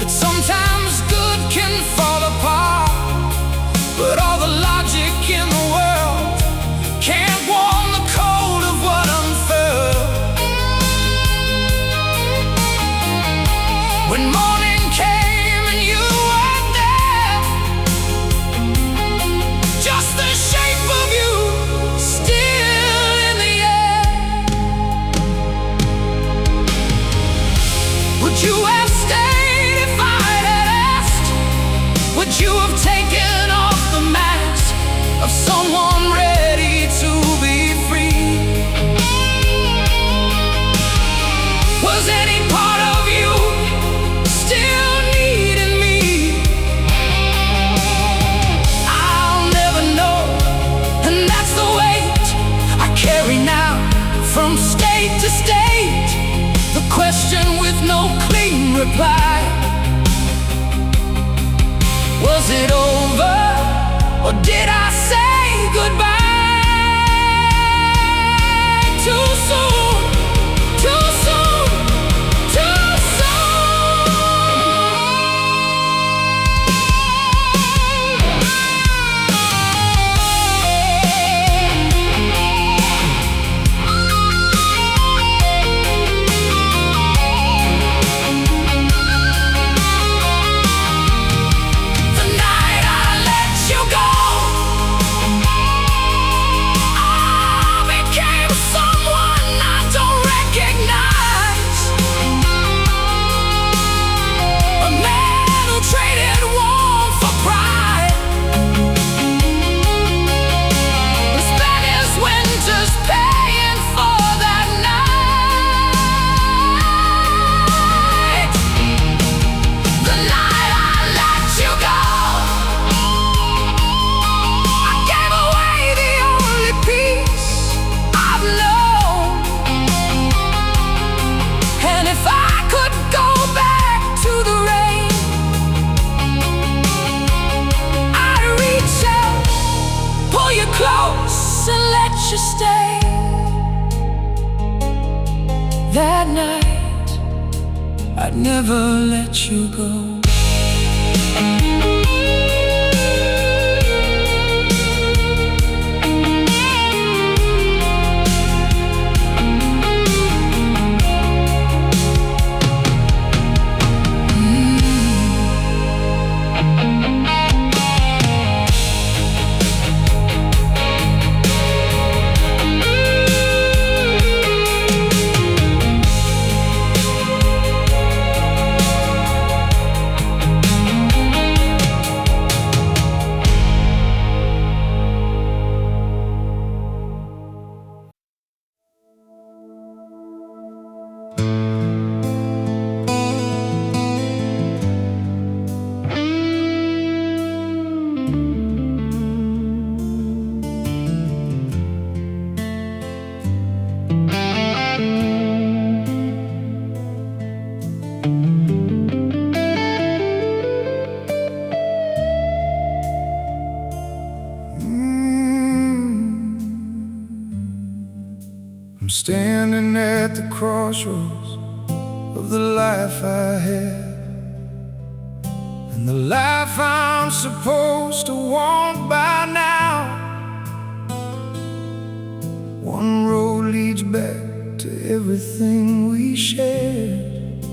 that sometimes good can fall apart, but all the logic in the world can't warm the cold of what unfurled. When morning came and you weren't there, just the shape of you still in the air. Would you have stayed if I had asked? Would you have taken off the mask of someone ready to be free? Was any part of you still needing me? I'll never know, and that's the weight I carry now, from state to state, the question with no clean reply. Was it over, or did I say goodbye too soon? Too soon, too the night I let you go, I became someone I don't recognize, a man who traded warmth for pride, who spent his winters paying for that night. The night I let you go, I gave away the only peace I've known. And if I could go back to the rain, I'd reach out, pull you close and let you stay. That night, I'd never let you go. I'm standing at the crossroads of the life I had, and the life I'm supposed to want by now. One road leads back to everything we shared,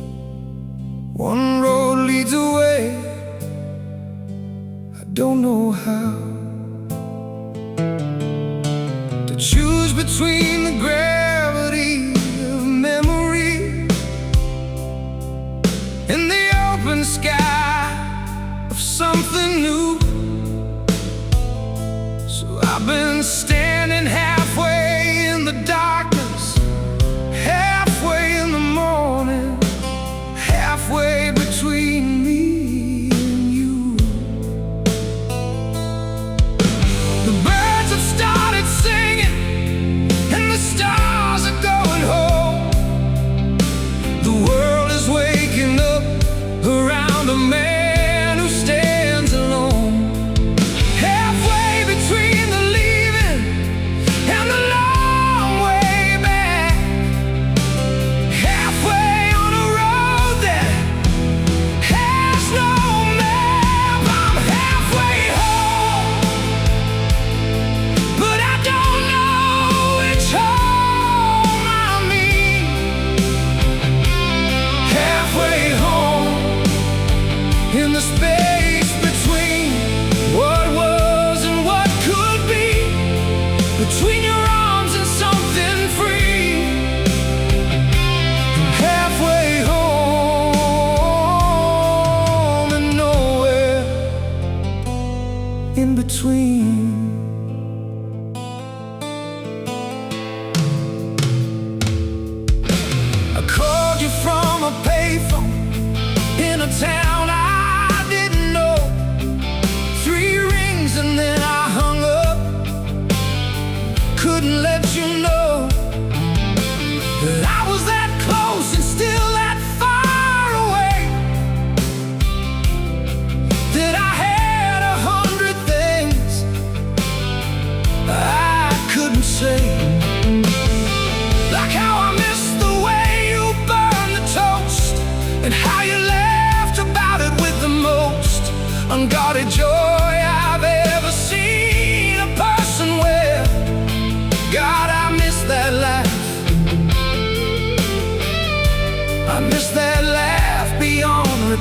one road leads away, I don't know how. To choose between the gravity of memory and the open sky of something new. So I've been standing halfway in the darkness, halfway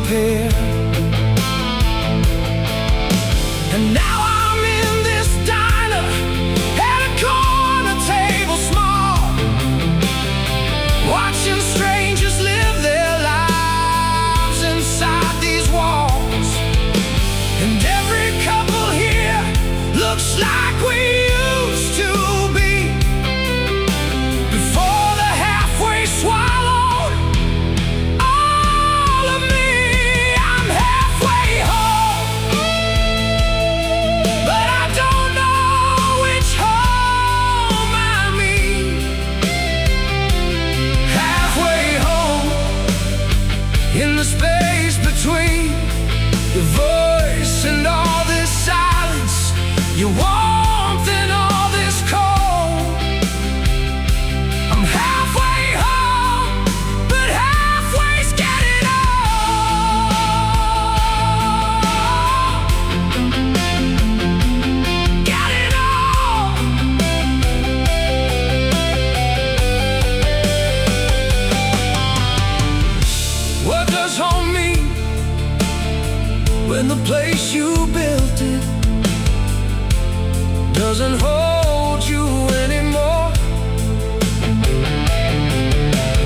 compare. And now I'm in this diner at a corner table small, watching strangers live their lives inside these walls. And every couple here looks like we used to be before the halfway swallowed all of me. I'm halfway home, but I don't know which home I mean. Halfway home, in the space between your voice and all this silence, your warmth and all this cold. I'm halfway home, but halfway's getting old. Getting old. What does home mean when the place you built it doesn't hold you anymore?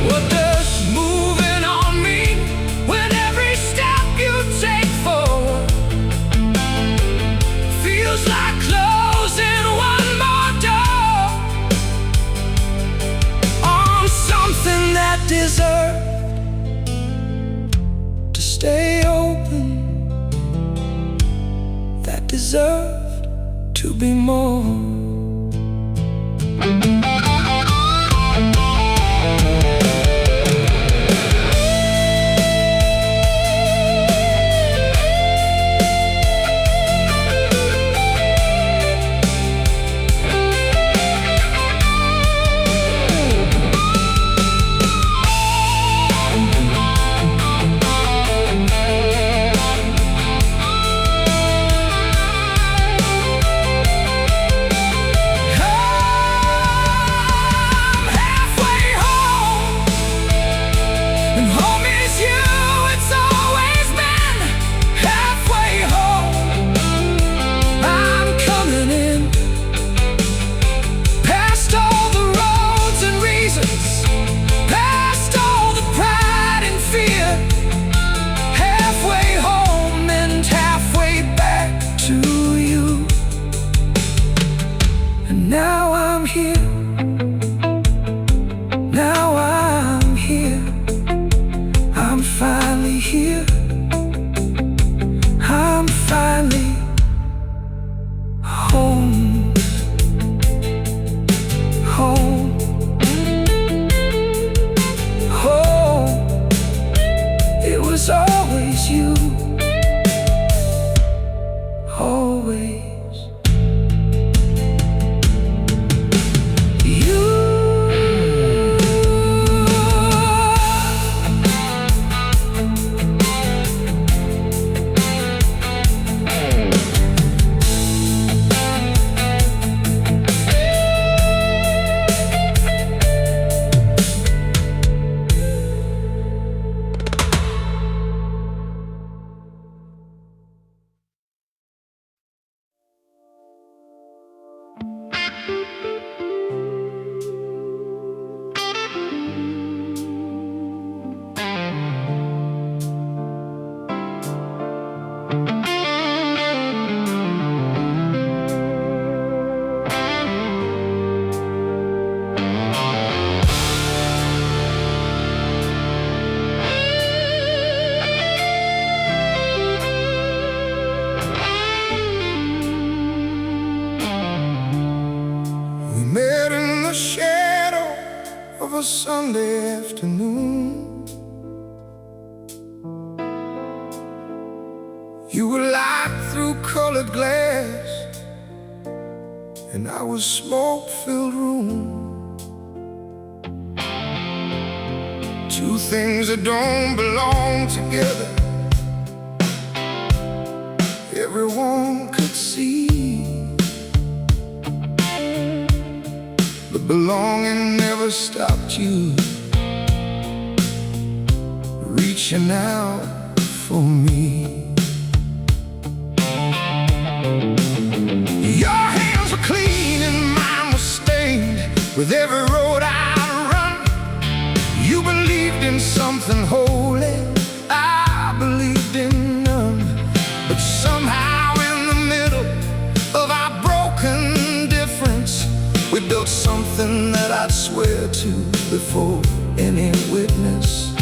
What does moving on mean when every step you take forward feels like closing one more door on something that deserved to stay open, that deserved to be more? Now I'm here, now I'm here, I'm finally here, I'm finally home, home, home. It was always you, always. A Sunday afternoon, you were light through colored glass, and I was smoke-filled room. Two things that don't belong together, everyone could see. But belonging never stopped you reaching out for me. Your hands were clean and mine was stained with every road I'd run. You believed in something holy, I believed in none. But somehow in the middle of our broken difference, we built something that I'd swear to before any witness.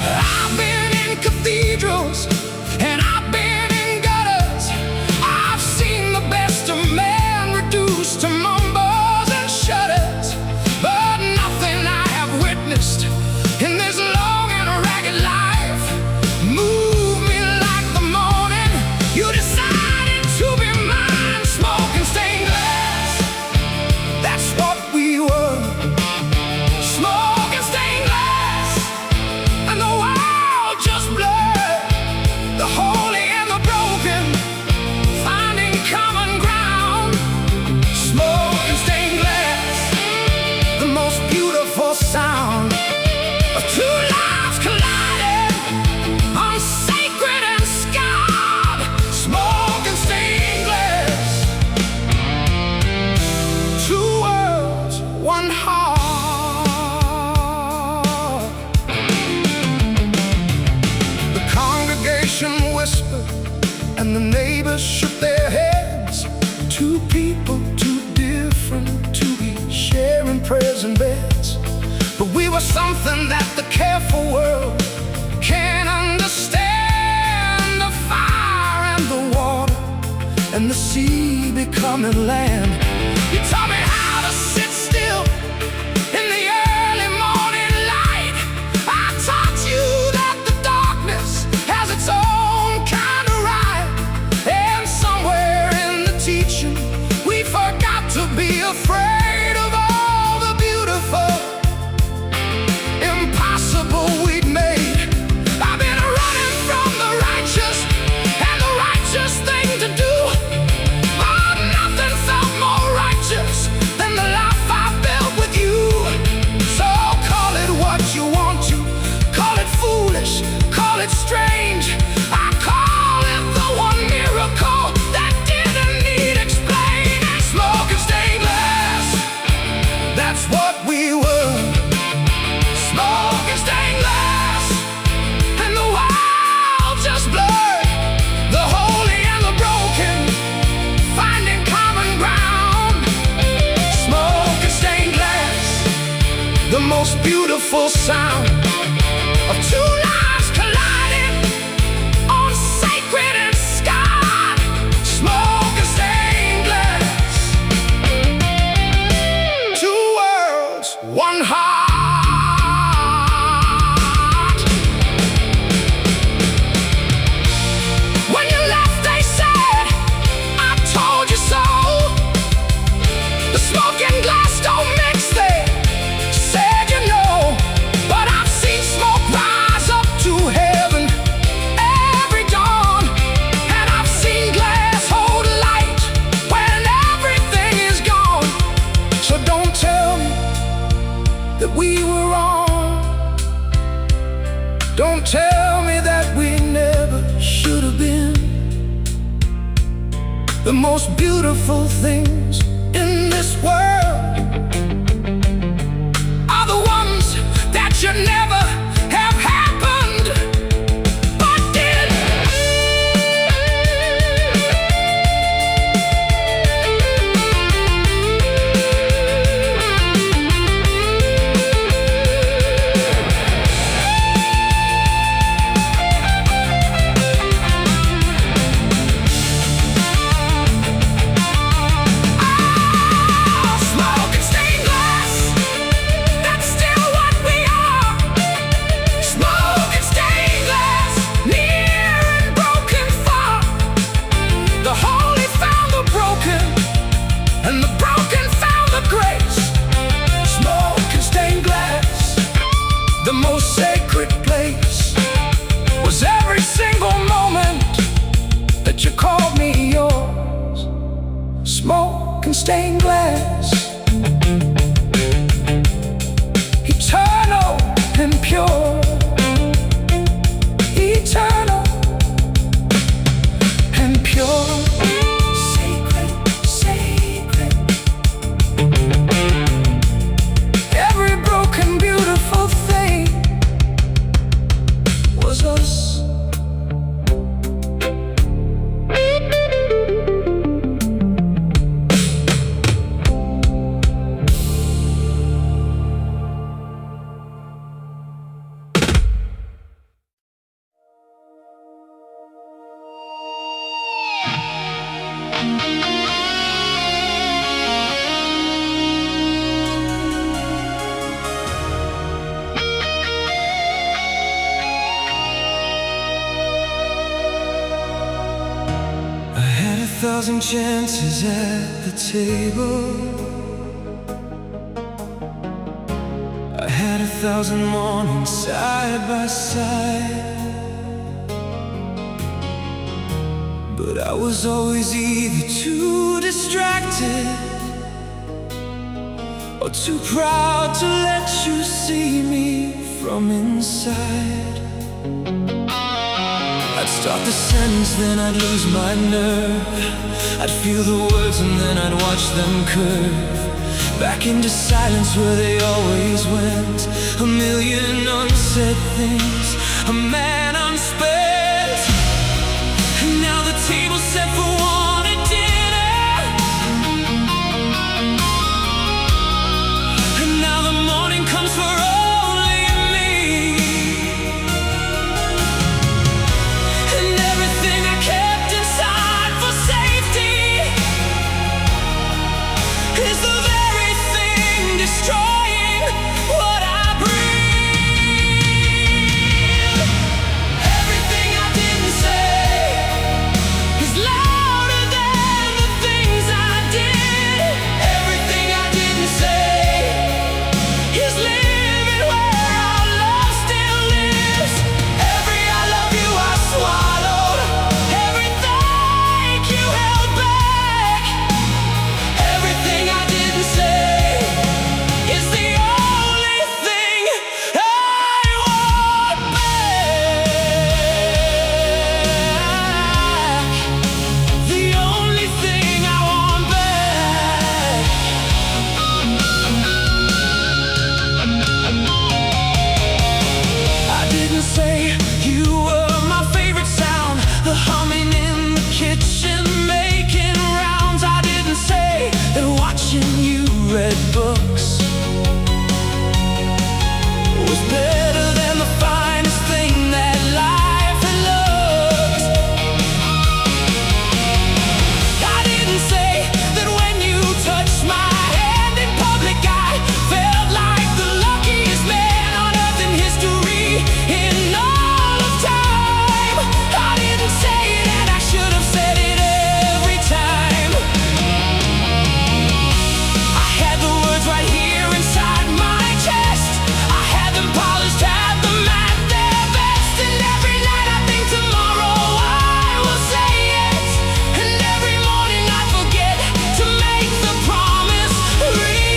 I've been in cathedrals and I've been in gutters. I've seen the best of man reduced to mumbles and shudders. But nothing I have witnessed in this long and ragged life moved me like the morning you decided to be mine. Smoking stained glass, that's what we were. Smoking stained glass, and the world just blurred. The holy and the broken finding common ground. Smoking stained glass, the most beautiful sound of two lives colliding on sacred and scarred. Smoking stained glass, two worlds, one heart. The congregation whispered and the neighbors shook their heads. Two people, too different to be sharing prayers and beds. But we were something that the careful world can't understand. The fire and the water and the sea becoming land. You taught me how to sit still in the early morning light. I taught you that the darkness has its own kind of right. And somewhere in the teaching we forgot to be afraid of all the beautiful impossible we'd made. I've been running from the righteous and the righteous thing to do. But nothing felt more righteous than the life I built with you. So call it what you want to, call it foolish, call it strange. I call it the one miracle that didn't need explaining. Smoking stained glass, that's what we were. Smoking stained glass, and the world just blurred. The holy and the broken finding common ground. Smoking stained glass, the most beautiful sound of two lives colliding on sacred and scarred. Smoking stained glass, two worlds, one heart. When you left they said, I told you so. The smoking glass don't mix, they said, you know. But I've seen smoke rise up to heaven every dawn. And I've seen glass hold light when everything is gone. So don't tell me that we were wrong. Don't tell me that we never should have been. The most beautiful things in this world are the ones that should never have happened, but did. Smoking stained glass, that's still what we are. Smoking stained glass, near and broken far. The holy found the broken, and the broken found the grace. Smoking stained glass, the most sacred place was every single moment that you called me yours. Smoke and stained glass, eternal and pure, eternal 1,000 chances at the table. I had 1,000 mornings side by side, but I was always either too distracted or too proud to let you see me from inside. I'd start the sentence, then I'd lose my nerve. I'd feel the words and then I'd watch them curve back into silence where they always went. A million unsaid things, a man unspent. And now the table's set for one at dinner, and now the morning comes for only me. And everything I kept inside for safety is the very thing destroying what I breathe. Everything I didn't say is louder than the things I did. Everything I didn't say is living where our love still lives. Every I love you I swallowed, every thank you held back. Everything I didn't say is the only thing I want back. The only thing I want back. I didn't say you were my favorite sound, the humming in the kitchen making rounds. I didn't say that watching you read books was better than the finest thing that life had looked. I didn't say that when you touched my hand in public I felt like the luckiest man on earth in history in all of time. I didn't say it and I should have said it every time. I had the words right here inside my chest. I had them polished, had them at their best. And every night I think tomorrow I will say it, and every morning I forget to make the promise real.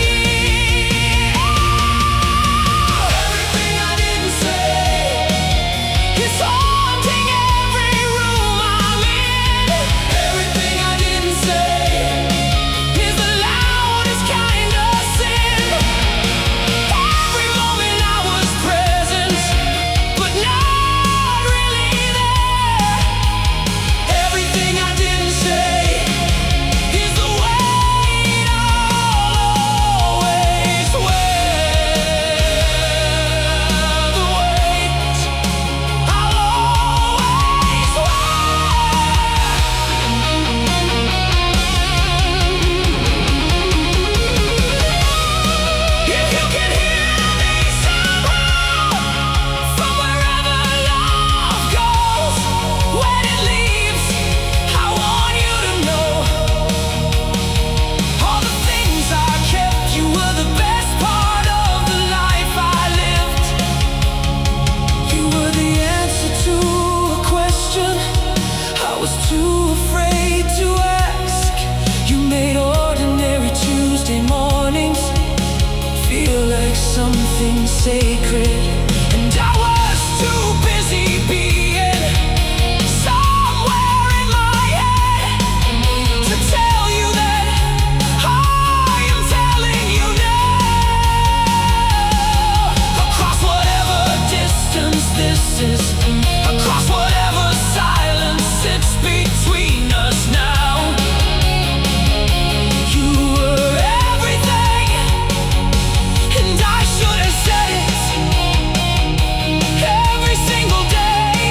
Everything I didn't say is haunting every room I'm in. Everything I didn't say is the loudest kind of sin. Every moment I was present, but not really there. Everything I didn't say is the weight I'll always wear. The weight I'll always wear. If you can hear me somehow, from wherever love goes, when it leaves, I want you to know all the things I kept. You were the best part of the life I lived. You were the answer to a question I was too afraid to ask. You made ordinary Tuesday mornings feel like something sacred, and I was too busy being somewhere in my head to tell you that I am telling you now. Across whatever distance this is, across whatever silence sits between us now, you were everything, and I should have said it every single day.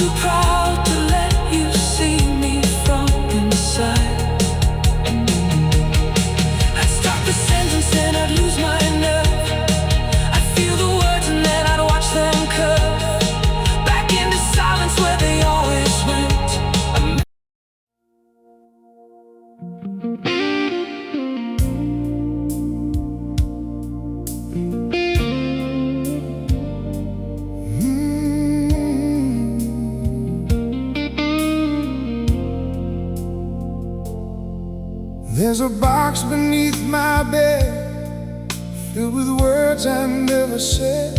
too proud to let you see me from inside. I'd start the sentence and I'd lose my nerve. I'd feel the words and then I'd watch them curve back into silence where they always went. There's a box beneath my bed, filled with words I never said.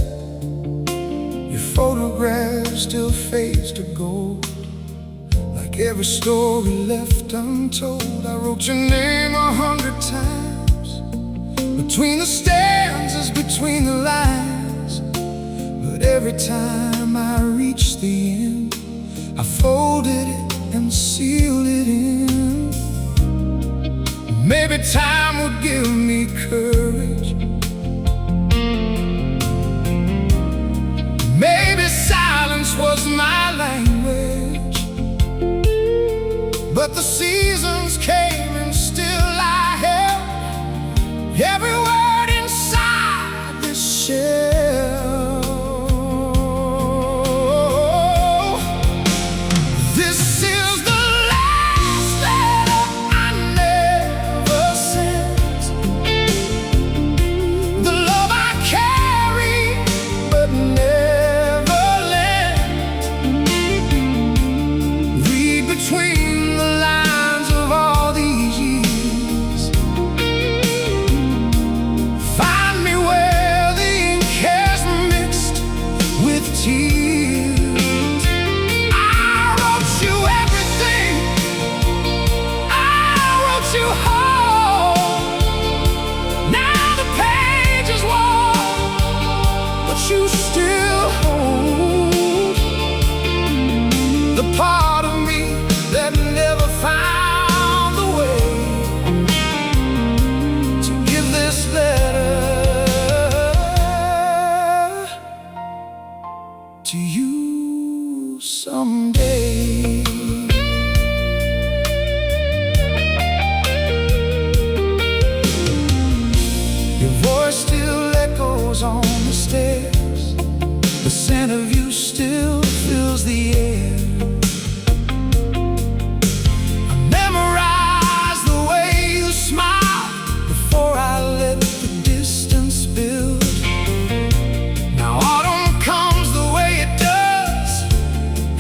Your photograph still fades to gold, like every story left untold. I wrote your name 100 times, between the stanzas, between the lines. But every time I reached the end, I folded it and sealed it in. Maybe time would give me courage. Maybe silence was my language. But the seasons came and still I held every word inside this shell. This is the last letter I never sent, the love I carry but never lent. Read between the lines of all these years, find me where the ink has mixed with tears. I wrote you everything, I wrote you whole. Now the page is worn, but you still hold the part of me that never found the way to give this letter to you someday. Your voice still echoes on the stairs, the scent of you still fills the air. I memorized the way you smiled before I let the distance build. Now autumn comes the way it does,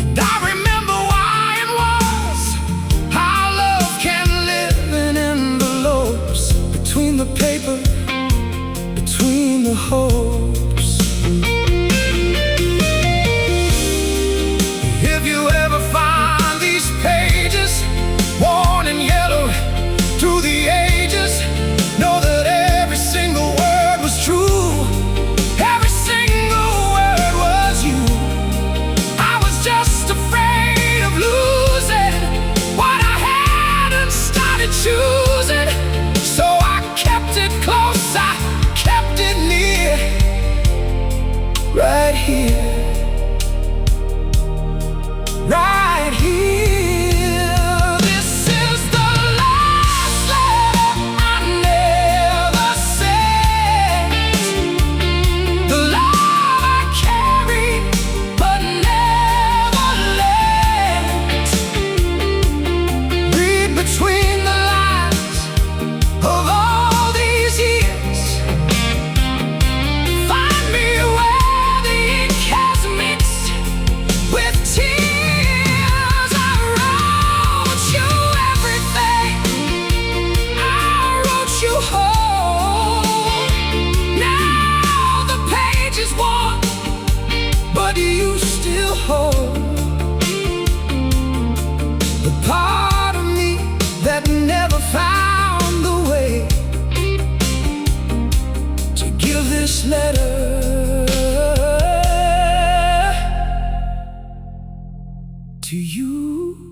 and I remember why it was. How love can live in envelopes, between the paper, between the hopes. If you ever find these pages worn and yellowed through the ages, know that every single word was true. Every single word was you. I was just afraid of losing what I had and started choosing. So I kept it close, I kept it near, right here, right here. This is the last letter I never sent, the love I carried but never lent. Read between the lines of all these years, find me where the ink has mixed with tears. I wrote you everything, I wrote you whole. Now the page is worn, but you still hold the part of me that never found the way to give this letter to you.